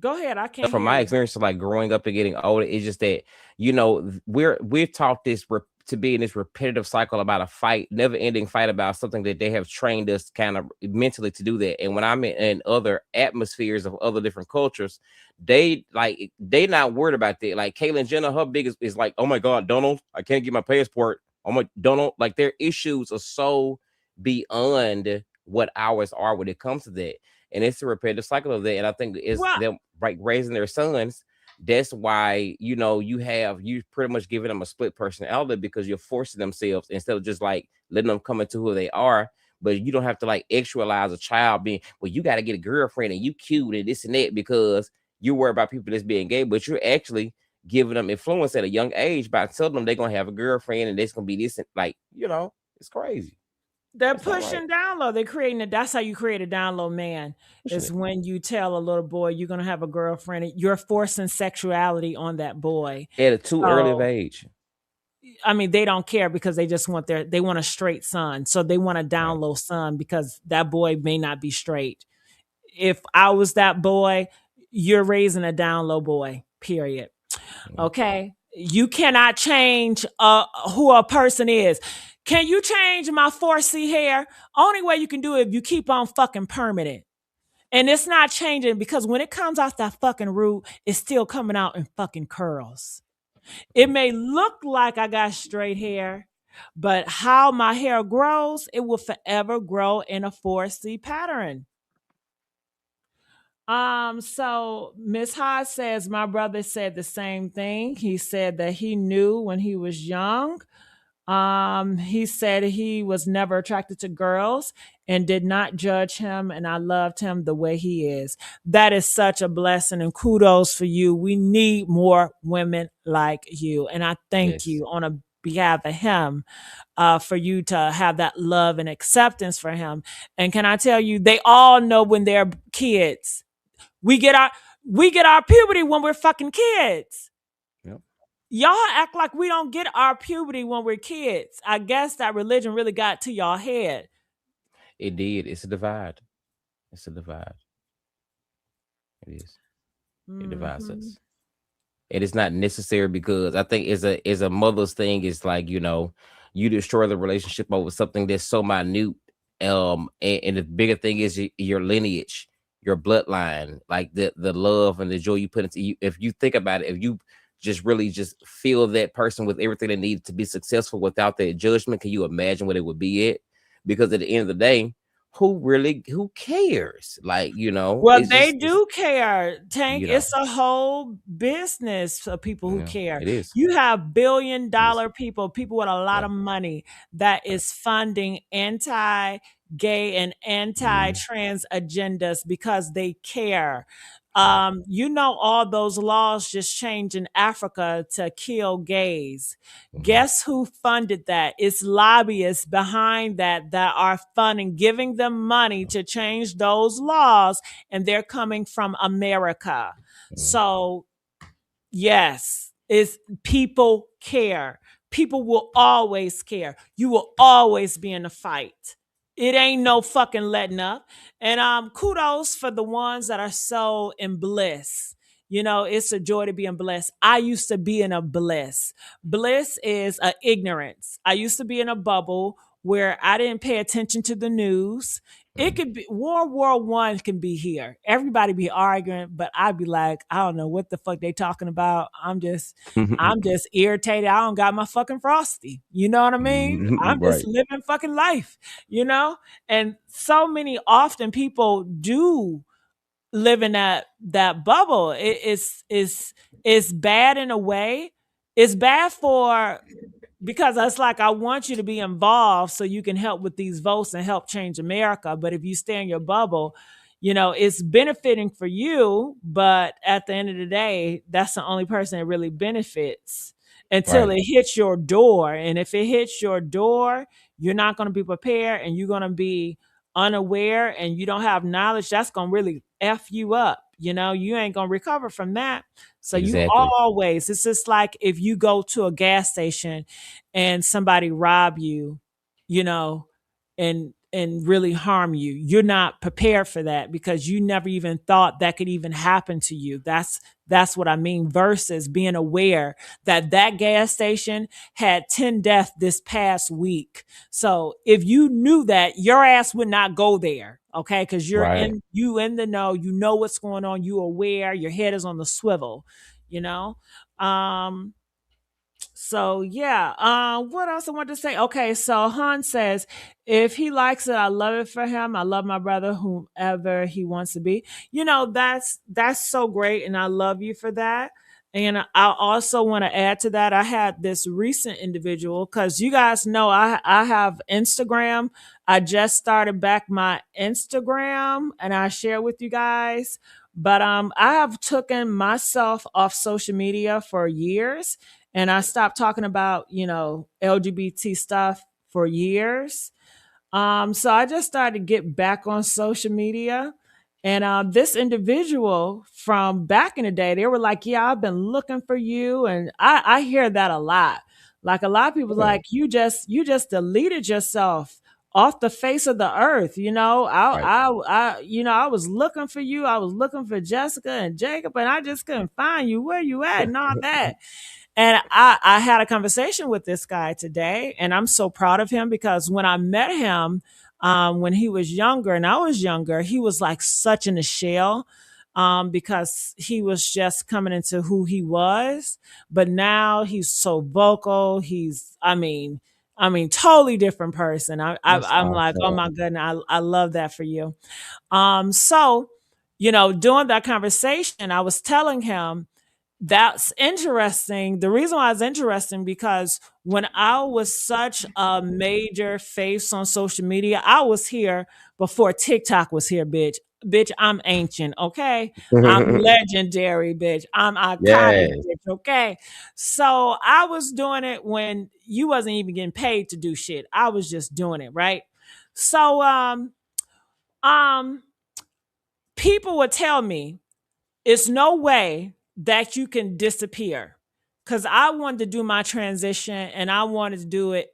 Go ahead. I can't From hear my you. experience of like growing up and getting older, it's just that we're taught to be in this repetitive cycle about a fight, never ending fight about something that they have trained us kind of mentally to do that. And when I'm in other atmospheres of other different cultures, they not worried about that. Like Caitlyn Jenner, her biggest is like, oh my god, Donald, I can't get my passport. Oh my Donald, like their issues are so beyond what ours are when it comes to that. And it's a repetitive cycle of that. And I think it's Well, them like raising their sons. That's why you pretty much giving them a split personality because you're forcing themselves instead of just like letting them come into who they are. But you don't have to like actualize a child being, well, you got to get a girlfriend and you cute and this and that because you worry about people that's being gay, but you're actually giving them influence at a young age by telling them they're gonna have a girlfriend and it's gonna be this and like, it's crazy. they're That's not right. pushing down low. They're creating that's how you create a down low man. Pushing Is it when you tell a little boy you're gonna have a girlfriend. You're forcing sexuality on that boy. at a too early of So age. I mean, they don't care because they just want they want a straight son. So they want a down Right. low son because that boy may not be straight. If I was that boy, you're raising a down low boy, period. Mhm. Okay. You cannot change who a person is. Can you change my 4C hair? Only way you can do it if you keep on fucking permanent. And it's not changing because when it comes off that fucking root, it's still coming out in fucking curls. It may look like I got straight hair, but how my hair grows, it will forever grow in a 4C pattern. So Miss Hodge says my brother said the same thing. He said that he knew when he was young. He said he was never attracted to girls and did not judge him, and I loved him the way he is. That is such a blessing, and kudos for you. We need more women like you, and I thank Yes. you on a behalf of him for you to have that love and acceptance for him. And can I tell you, they all know when they're kids. We get our we get our puberty when we're fucking kids. Yep. Y'all act like we don't get our puberty when we're kids. I guess that religion really got to y'all head. It did. It's a divide. It's a divide. It is. It divides Hmm. us. It is not necessary because I think as a mother's thing is like, you destroy the relationship over something that's so minute. And the bigger thing is your lineage, your bloodline, like the love and the joy you put into you. If you think about it, if you just really just feel that person with everything they need to be successful without that judgment, can you imagine what it would be at? Because at the end of the day, who cares? Like, Well, it's they just it's do care, Tank. you know, It's a whole business of people who care. it is. You have billion It is. dollar people with a lot Yeah. of money that Right. is funding anti gay and anti Mhm. trans agendas because they care. Right. All those laws just changed in Africa to kill gays. Mhm. Guess who funded that? It's lobbyists behind that are funding, giving them money to change those laws, and they're coming from America. Mhm. So yes, it's people care. People will always care. You will always be in a fight. It ain't no fucking letting up. And kudos for the ones that are so in bliss. It's a joy to be in bliss. I used to be in a bliss. Bliss is a ignorance. I used to be in a bubble where I didn't pay attention to the news. It Mhm. could be World War I can be here. Everybody be arguing, but I'd be like, I don't know what the fuck they talking about. I'm just irritated. I don't got my fucking frosty. You know what I mean? I'm just Right. living fucking life, you know? And so many often people do live in that bubble. It's bad in a way. It's bad for because it's like I want you to be involved so you can help with these votes and help change America. But if you stay in your bubble, it's benefiting for you, but at the end of the day, that's the only person that really benefits until Right. it hits your door. And if it hits your door, you're not going to be prepared and you're going to be unaware and you don't have knowledge. That's going to really F you up. You ain't gonna recover from that. So you Exactly. always, it's just like if you go to a gas station and somebody rob you, you know, and really harm you, you're not prepared for that because you never even thought that could even happen to you. That's what I mean, versus being aware that that gas station had 10 deaths this past week. So if you knew that, your ass would not go there. Okay. Cause Right. you in the know, you know what's going on, you aware, your head is on the swivel, you know? Um, so yeah, what else I want to say? Okay, so Han says, if he likes it, I love it for him. I love my brother, whomever he wants to be. That's so great, and I love you for that. And I also want to add to that. I had this recent individual because you guys know I have Instagram. I just started back my Instagram, and I share with you guys. But I have taken myself off social media for years, and I stopped talking about, LGBT stuff for years. So I just started to get back on social media. And this individual from back in the day, they were like, "Yeah, I've been looking for you," and I hear that a lot. Like a lot of people, Yeah. like you just deleted yourself off the face of the earth. Right. I was looking for you. I was looking for Jessica and Jacob, and I just couldn't find you. Where you at? And all that. And I had a conversation with this guy today, and I'm so proud of him because when I met him, when he was younger and I was younger, he was like such in a shell, because he was just coming into who he was. But now he's so vocal. I mean, totally different person. That's I'm like, oh my awesome. goodness, I love that for you. So, during that conversation, I was telling him that's interesting. The reason why it's interesting because when I was such a major face on social media, I was here before TikTok was here, bitch. Bitch, I'm ancient, okay? I'm legendary, bitch. I'm iconic, Yes. bitch, okay? So I was doing it when you wasn't even getting paid to do shit. I was just doing it, right? So um people would tell me it's no way that you can disappear because I wanted to do my transition and I wanted to do it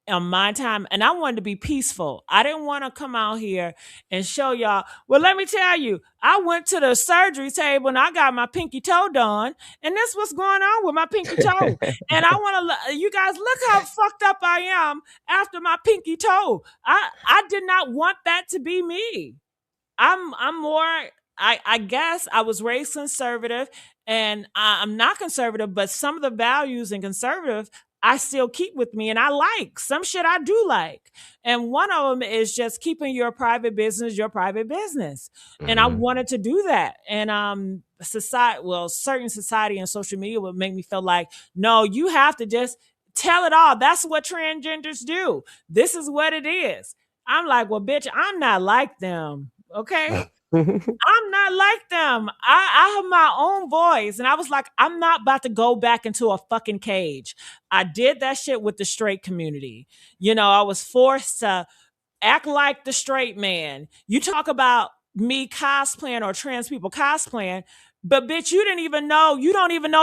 on my time and I wanted to be peaceful. I didn't want to come out here and show y'all. Well, let me tell you, I went to the surgery table and I got my pinky toe done, and this what's going on with my pinky toe. And I want to, you guys, look how fucked up I am after my pinky toe. I did not want that to be me. I'm more, I guess I was raised conservative, and I'm not conservative, but some of the values in conservative I still keep with me, and I like some shit I do like. And one of them is just keeping your private business your private business. And I Hmm. wanted to do that. And certain society and social media would make me feel like, no, you have to just tell it all. That's what transgenders do. This is what it is. I'm like, well, bitch, I'm not like them. Okay. I'm not like them. I have my own voice. And I was like, I'm not about to go back into a fucking cage. I did that shit with the straight community. I was forced to act like the straight man. You talk about me cosplaying or trans people cosplaying, but bitch, you don't even know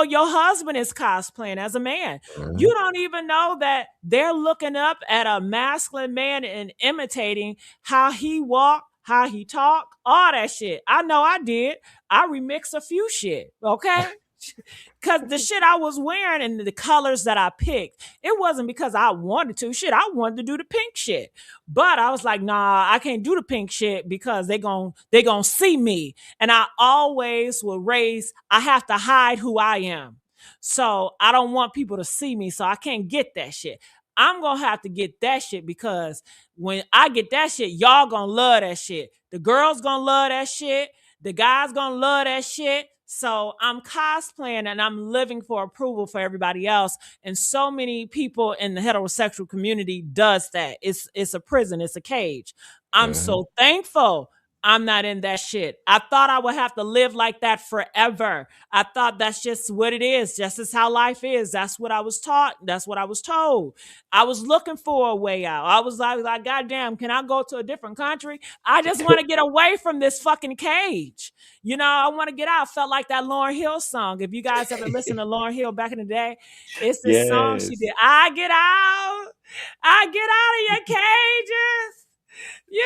your husband is cosplaying as a man. You Mhm. don't even know that they're looking up at a masculine man and imitating how he walk, how he talk, all that shit. I know I did. I remixed a few shit, okay? Because the shit I was wearing and the colors that I picked, it wasn't because I wanted to. Shit, I wanted to do the pink shit. But I was like, nah, I can't do the pink shit because they gon' see me. And I always will raise, I have to hide who I am. So I don't want people to see me. So I can't get that shit. I'm gonna have to get that shit because when I get that shit, y'all gonna love that shit. The girls gonna love that shit. The guys gonna love that shit. So I'm cosplaying and I'm living for approval for everybody else. And so many people in the heterosexual community does that. It's a prison, it's a cage. I'm Mhm. so thankful. I'm not in that shit. I thought I would have to live like that forever. I thought that's just what it is. Just as how life is. That's what I was taught. That's what I was told. I was looking for a way out. I was like, God damn, can I go to a different country? I just want to get away from this fucking cage. I want to get out. Felt like that Lauryn Hill song. If you guys ever listened to Lauryn Hill back in the day, it's this song she Yes. did. I get out. I get out of your cages. You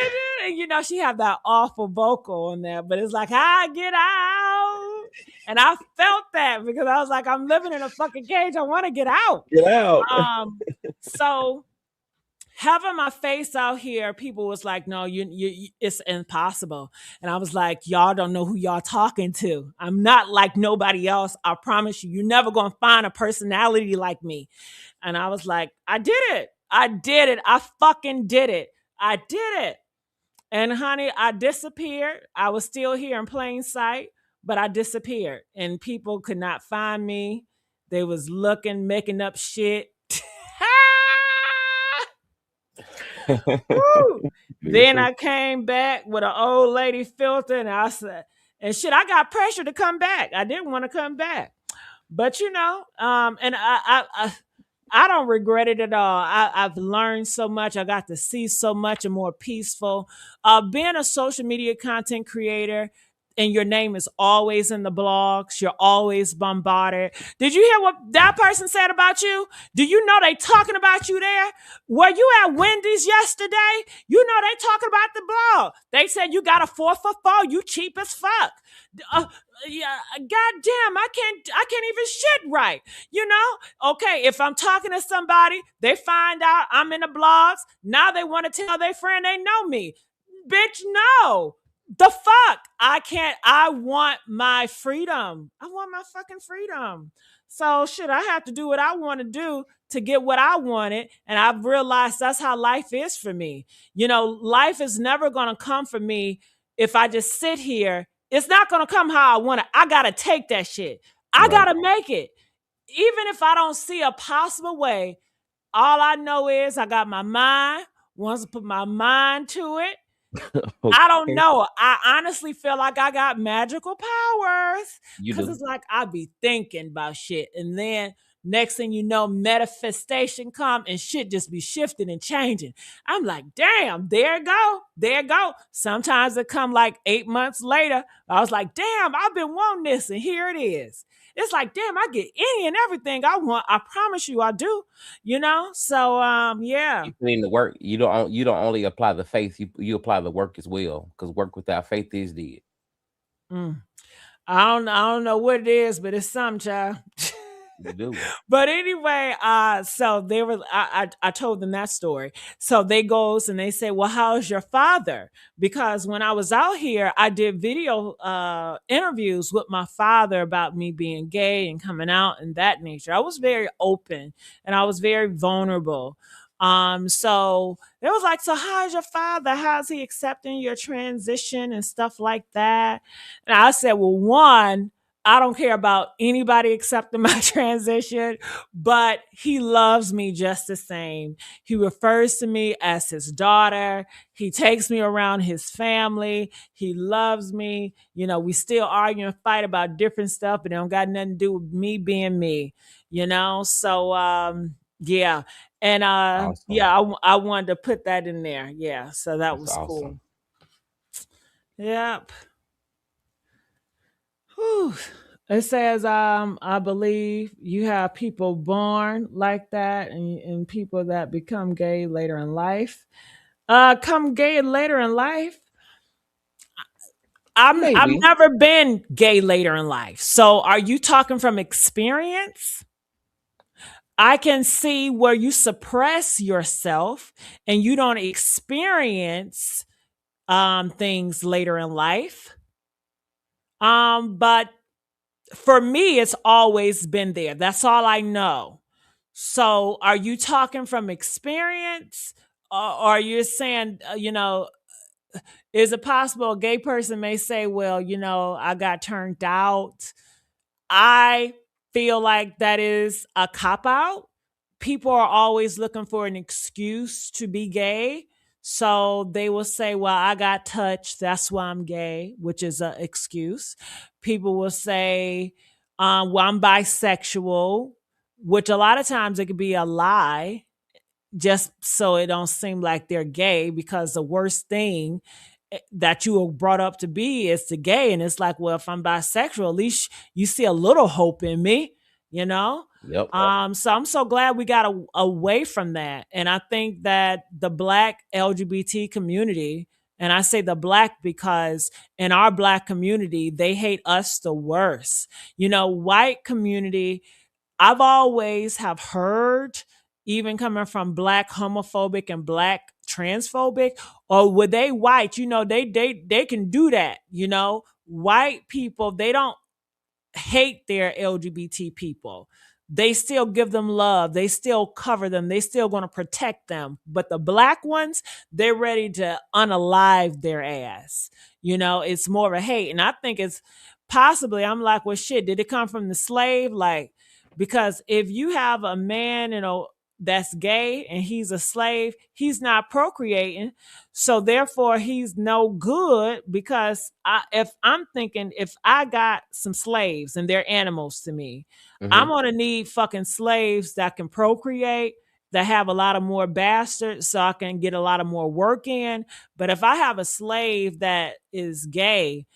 do, and she had that awful vocal on there, but it's like I get out, and I felt that because I was like, I'm living in a fucking cage. I want to get out. Get out. So having my face out here, people was like, no, it's impossible. And I was like, y'all don't know who y'all talking to. I'm not like nobody else. I promise you, you're never gonna find a personality like me. And I was like, I did it. I did it. I fucking did it. I did it. And honey, I disappeared. I was still here in plain sight, but I disappeared. And people could not find me. They was looking, making up shit. Woo! Then I came back with an old lady filter, and I said, and shit, I got pressure to come back. I didn't want to come back. But and I don't regret it at all. I've learned so much. I got to see so much and more peaceful. Being a social media content creator and your name is always in the blogs, you're always bombarded. Did you hear what that person said about you? Do you know they talking about you there? Were you at Wendy's yesterday? You know they talking about the blog. They said you got a 4 for 4. You cheap as fuck. Yeah, goddamn, I can't even shit right. Okay, if I'm talking to somebody, they find out I'm in the blogs. Now they want to tell their friend they know me. Bitch, no. The fuck? I want my freedom. I want my fucking freedom. So shit, I have to do what I want to do to get what I wanted. And I've realized that's how life is for me. Life is never gonna come for me if I just sit here. It's not gonna come how I want it. I gotta take that shit. I Right. gotta make it. Even if I don't see a possible way, all I know is I got my mind. Once I put my mind to it, I don't Okay. know. I honestly feel like I got magical powers You because do. it's like I be thinking about shit, and then next thing you know, manifestation come and shit just be shifting and changing. I'm like, damn, there it go, there it go. Sometimes it come like 8 months later. I was like, damn, I've been wanting this, and here it is. It's like, damn, I get any and everything I want. I promise you, I do. So yeah. You put in the work. You don't only apply the faith, you apply the work as well. Because work without faith is dead. Mm. I don't know what it is, but it's some child. You do. But anyway, so they were I told them that story. So they goes and they say, well, how's your father? Because when I was out here, I did video interviews with my father about me being gay and coming out and that nature. I was very open and I was very vulnerable. So it was like, so how's your father? How's he accepting your transition and stuff like that? And I said, well, one, I don't care about anybody accepting my transition, but he loves me just the same. He refers to me as his daughter. He takes me around his family. He loves me. We still argue and fight about different stuff, but it don't got nothing to do with me being me, So, yeah. And Awesome. yeah, I wanted to put that in there. Yeah. So that That's was awesome. cool. Yep. Whew. It says, I believe you have people born like that and people that become gay later in life. Come gay later in life. I've Maybe. never been gay later in life. So are you talking from experience? I can see where you suppress yourself and you don't experience things later in life. But for me, it's always been there. That's all I know. So, are you talking from experience, or are you saying, is it possible a gay person may say, well, I got turned out? I feel like that is a cop out. People are always looking for an excuse to be gay. So they will say, well, I got touched. That's why I'm gay, which is an excuse. People will say, well, I'm bisexual, which a lot of times it could be a lie just so it don't seem like they're gay, because the worst thing that you were brought up to be is to gay. And it's like, well, if I'm bisexual, at least you see a little hope in me, you know. Yep. So I'm so glad we got away from that. And I think that the black LGBT community, and I say the black because in our black community they hate us the worst. You know, white community, I've always have heard, even coming from black homophobic and black transphobic, or were they white, they can do that. White people, they don't hate their LGBT people. They still give them love. They still cover them. They still going to protect them. But the black ones, they're ready to unalive their ass. It's more of a hate. And I think it's possibly, I'm like, well, shit, did it come from the slave? Like, because if you have a man, that's gay and he's a slave, he's not procreating. So therefore he's no good, because if I'm thinking, if I got some slaves and they're animals to me, I'm Hmm. going to need fucking slaves that can procreate, that have a lot of more bastards so I can get a lot of more work in. But if I have a slave that is gay,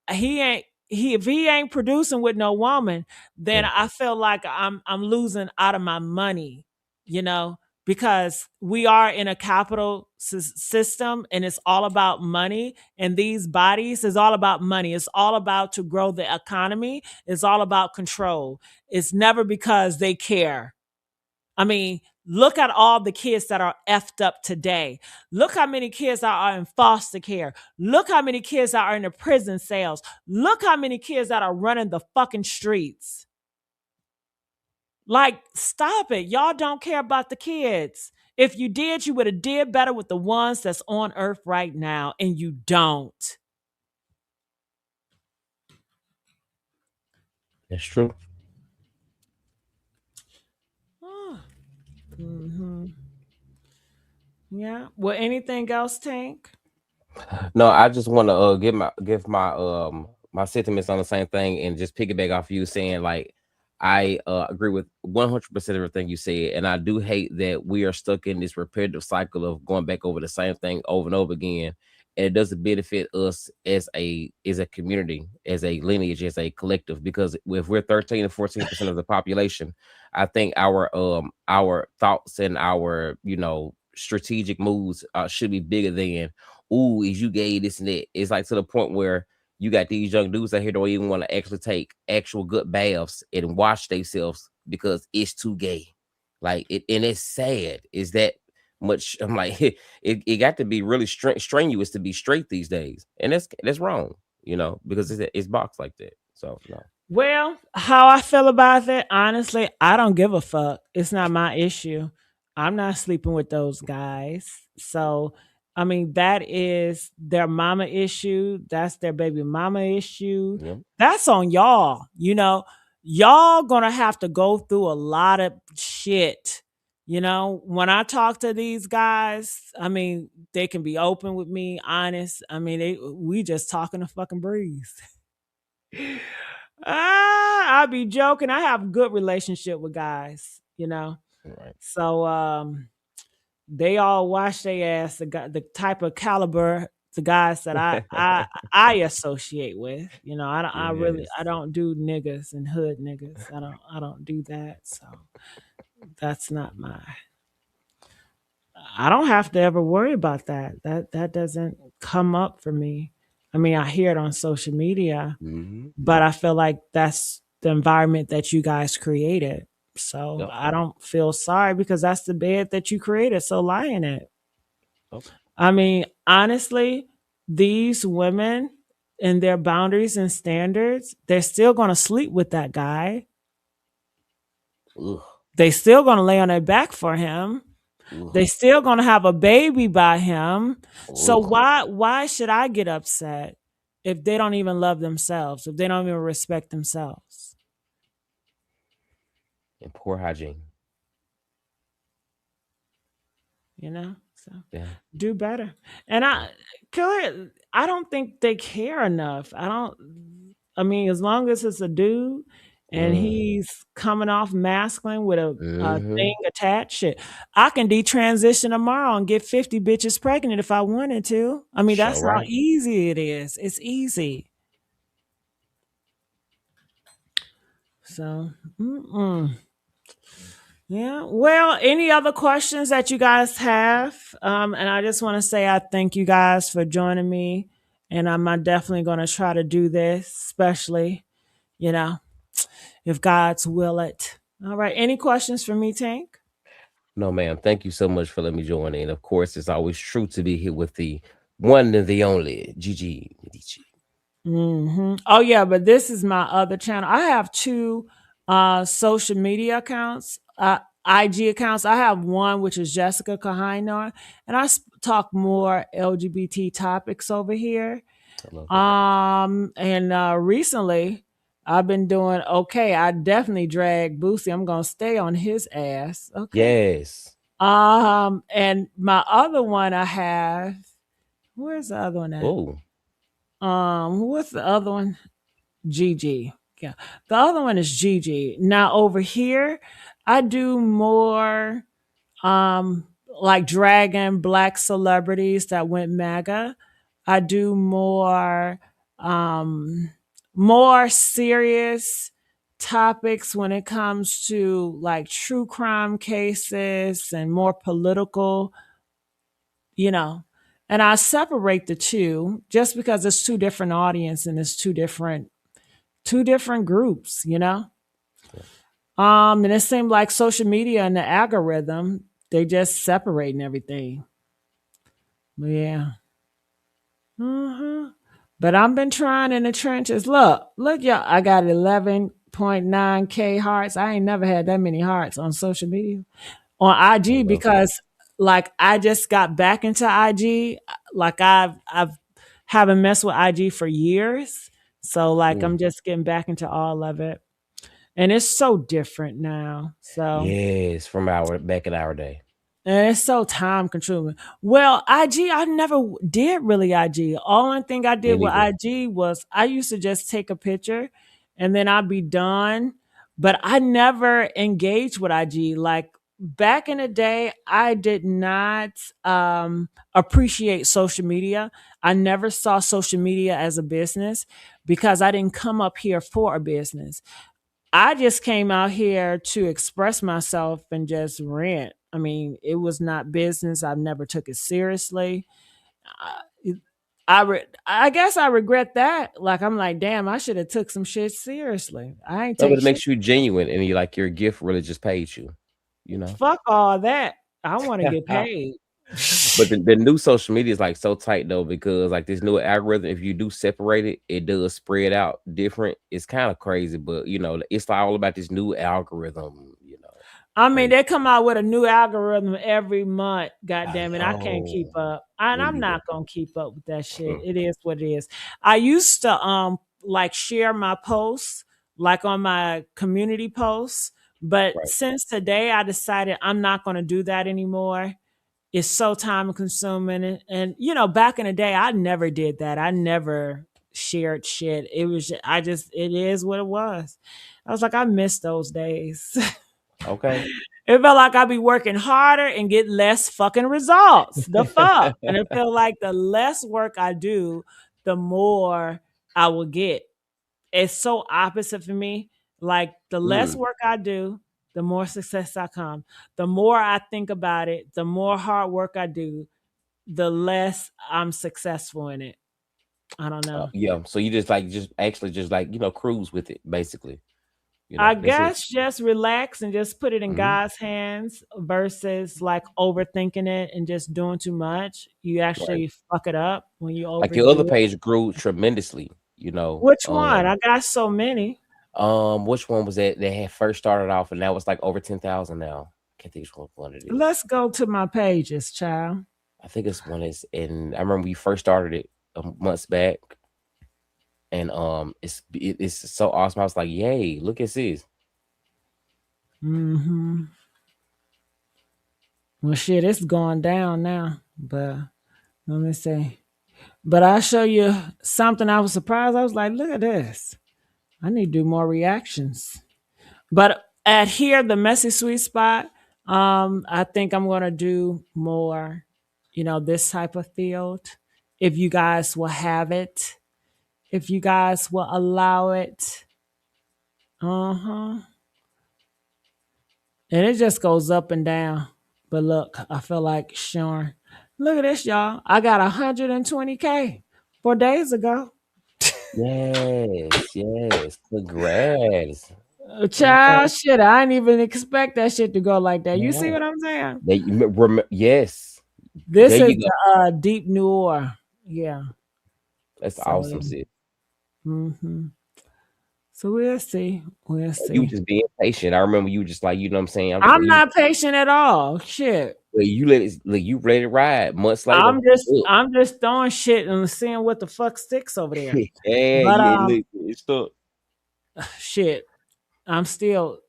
if he ain't producing with no woman, then I feel like I'm losing out of my money, you know, because we are in a capital system and it's all about money, and these bodies is all about money. It's all about to grow the economy. It's all about control. It's never because they care. I mean, look at all the kids that are effed up today. Look how many kids are in foster care. Look how many kids are in the prison cells. Look how many kids that are running the fucking streets. Like, stop it. Y'all don't care about the kids. If you did, you would have did better with the ones that's on earth right now, and you don't. That's true. Mm-hmm. Yeah. Well, anything else, Tank? No, I just want to give my sentiments on the same thing and just piggyback off you saying, like, I agree with 100% of everything you said, and I do hate that we are stuck in this repetitive cycle of going back over the same thing over and over again, and it doesn't benefit us as a community, as a lineage, as a collective. Because if we're 13 to 14% of the population, I think our thoughts and our strategic moves should be bigger than, ooh, is you gay, this and that. It's like to the point where you got these young dudes out here don't even want to actually take actual good baths and wash themselves because it's too gay. Like it, and it's sad. Is that much? I'm like, it got to be really strenuous to be straight these days, and that's wrong, because it's boxed like that. So no. Well, how I feel about that, honestly, I don't give a fuck. It's not my issue. I'm not sleeping with those guys. So, I mean, that is their mama issue. That's their baby mama issue. Yep. That's on y'all. Y'all gonna have to go through a lot of shit. When I talk to these guys, I mean, they can be open with me, honest. I mean, we just talking a fucking breeze. I'll be joking. I have a good relationship with guys. Right. So they all wash their ass. The type of caliber the guys that I associate with. I Yes. don't do niggas and hood niggas. I don't do that. So that's not my. I don't have to ever worry about that. That doesn't come up for me. I mean, I hear it on social media, Mm-hmm. but I feel like that's the environment that you guys created. So Yep. I don't feel sorry, because that's the bed that you created. So lie in it. Yep. I mean, honestly, these women and their boundaries and standards, they're still going to sleep with that guy. Ugh. They still going to lay on their back for him. Ugh. They still going to have a baby by him. So Ugh. why should I get upset if they don't even love themselves, if they don't even respect themselves? And poor hygiene. you know. So Yeah. do better. And Yeah. Killer, I don't think they care enough. I mean, as long as it's a dude and Mm. he's coming off masculine with a Mm-hmm. thing attached, shit, I can detransition tomorrow and get 50 bitches pregnant if I wanted to. I mean, Sure, that's how right. easy it is. It's easy. So, mm-mm. Yeah. Well, any other questions that you guys have? And I just want to say I thank you guys for joining me. And I'm definitely going to try to do this, especially, you know, if God's will it. All right. Any questions for me, Tank? No, ma'am. Thank you so much for letting me join in. Of course, it's always true to be here with the one and the only Gigi Medici. Oh yeah, but this is my other channel. I have two social media accounts, IG accounts. I have one which is Jessica Kahiner, and talk more LGBT topics over here. I love it. And recently I've been doing okay. I definitely drag Boosie. I'm gonna stay on his ass. Okay. Yes. And my other one I have, where's the other one at? Oh, What's the other one? GG. Yeah. The other one is GG. Now over here, I do more like dragging black celebrities that went MAGA. I do um more serious topics when it comes to like true crime cases and more political, you know. And I separate the two just because it's two different audience and it's two different groups, you know? yeah. And it seemed like social media and the algorithm, they just separating everything. But yeah. hmm But I've been trying in the trenches. Look, y'all, I got 11.9K hearts. I ain't never had that many hearts on social media. On I IG love it. because like I just got back into IG. Like I've haven't messed with IG for years. So like Mm. I'm just getting back into all of it. And it's so different now. So Yes, from our back in our day. and it's so time consuming. Well, IG, I never did really IG. Only thing I did Me with neither. IG was I used to just take a picture and then I'd be done. But I never engaged with IG. Like back in the day, I did not appreciate social media. I never saw social media as a business because I didn't come up here for a business. I just came out here to express myself and just rant. I mean, it was not business. I never took it seriously. I, I guess I regret that. Like I'm like, damn, I should have took some shit seriously. I ain't No, but take it shit. makes you genuine, and you like your gift really just paid you. You know. Fuck all that. I want to get paid. But the new social media is like so tight though because like this new algorithm, if you do separate it, it does spread out different. It's kind of crazy, but you know, it's all about this new algorithm. You know, I mean, crazy. they come out with a new algorithm every month. God I damn it, I can't keep know. up, and Me I'm neither. not gonna keep up with that shit. Mm. It is what it is. I used to like share my posts like on my community posts, but Right. since today I decided I'm not gonna do that anymore. It's so time consuming, and you know, back in the day, I never did that. I never shared shit. It was I just it is what it was. I was like, I miss those days. Okay. It felt like I'd be working harder and get less fucking results. The fuck? And it felt like the less work I do, the more I will get. It's so opposite for me. Like the less Mm. work I do, the more success I come. The more I think about it, the more hard work I do, the less I'm successful in it. I don't know. Yeah. So you just actually just like cruise with it basically. I That's it. guess just relax and just put it in Mhm. God's hands versus like overthinking it and just doing too much. You Right. actually fuck it up when you Like your other overdo it. page grew tremendously. You know. Which one? I got so many. Which one was that had first started off and now it's like over 10,000 now? Can't think which one it is. Let's go to my pages, child. I think it's one is in. I remember we first started it months back, and it's so awesome. I was like, "Yay! Look at this!" hmm Well, shit, it's going down now. But let me see. But I'll show you something. I was surprised. I was like, look at this. I need to do more reactions. But at here, the messy sweet spot, I think I'm gonna do more, this type of field. If you guys will have it, if you guys will allow it. Uh-huh. And it just goes up and down. But look, I feel like showing. Look at this, y'all. I got 120K 4 days ago. Yes, yes. Congrats. Child, Okay. shit, I didn't even expect that shit to go like that. You see Yeah. what I'm saying? Yes. This There is you go. the deep noir. Yeah. That's So, awesome, sis. hmm so we'll see. We'll You see. just being patient. I remember you just like, you know what I'm saying? I'm not patient at all. Shit. You let it, like, you let it ride. Months later, look. I'm just throwing shit and seeing what the fuck sticks over there. Yeah, But yeah, look, it's stuck. shit, I'm still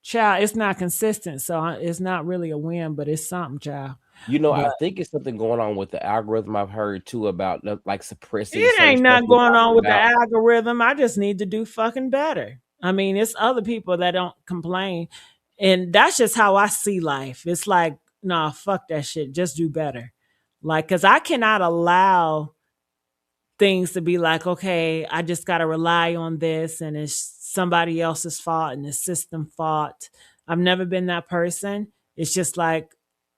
child. It's not consistent, so it's not really a win, but it's something, child. I But think it's something going on with the algorithm. I've heard too about like suppressing it certain ain't stuff nothing you're going on talking with the about. algorithm. I just need to do fucking better. I mean, it's other people that don't complain. And that's just how I see life. It's like, nah, fuck that shit. Just do better. Like, cause I cannot allow things to be like, okay, I just gotta rely on this and it's somebody else's fault and the system fault. I've never been that person. It's just like,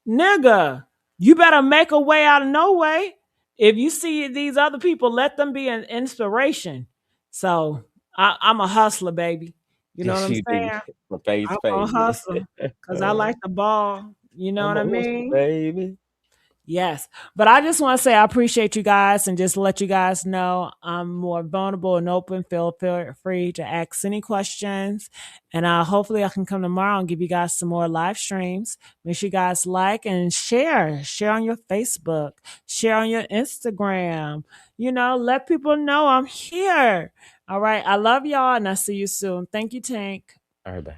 nigga, you better make a way out of no way. If you see these other people, let them be an inspiration. So I'm a hustler, baby. You know what Yes, I'm you do. saying? From phase to I'm gonna phase. hustle because I like the ball. You know I'm what a I hustler, mean? baby. Yes. But I just want to say I appreciate you guys and just let you guys know I'm more vulnerable and open. Feel free to ask any questions. And hopefully I can come tomorrow and give you guys some more live streams. Make sure you guys like and share. Share on your Facebook. Share on your Instagram. Let people know I'm here. All right. I love y'all and I'll see you soon. Thank you, Tank. All right, bye.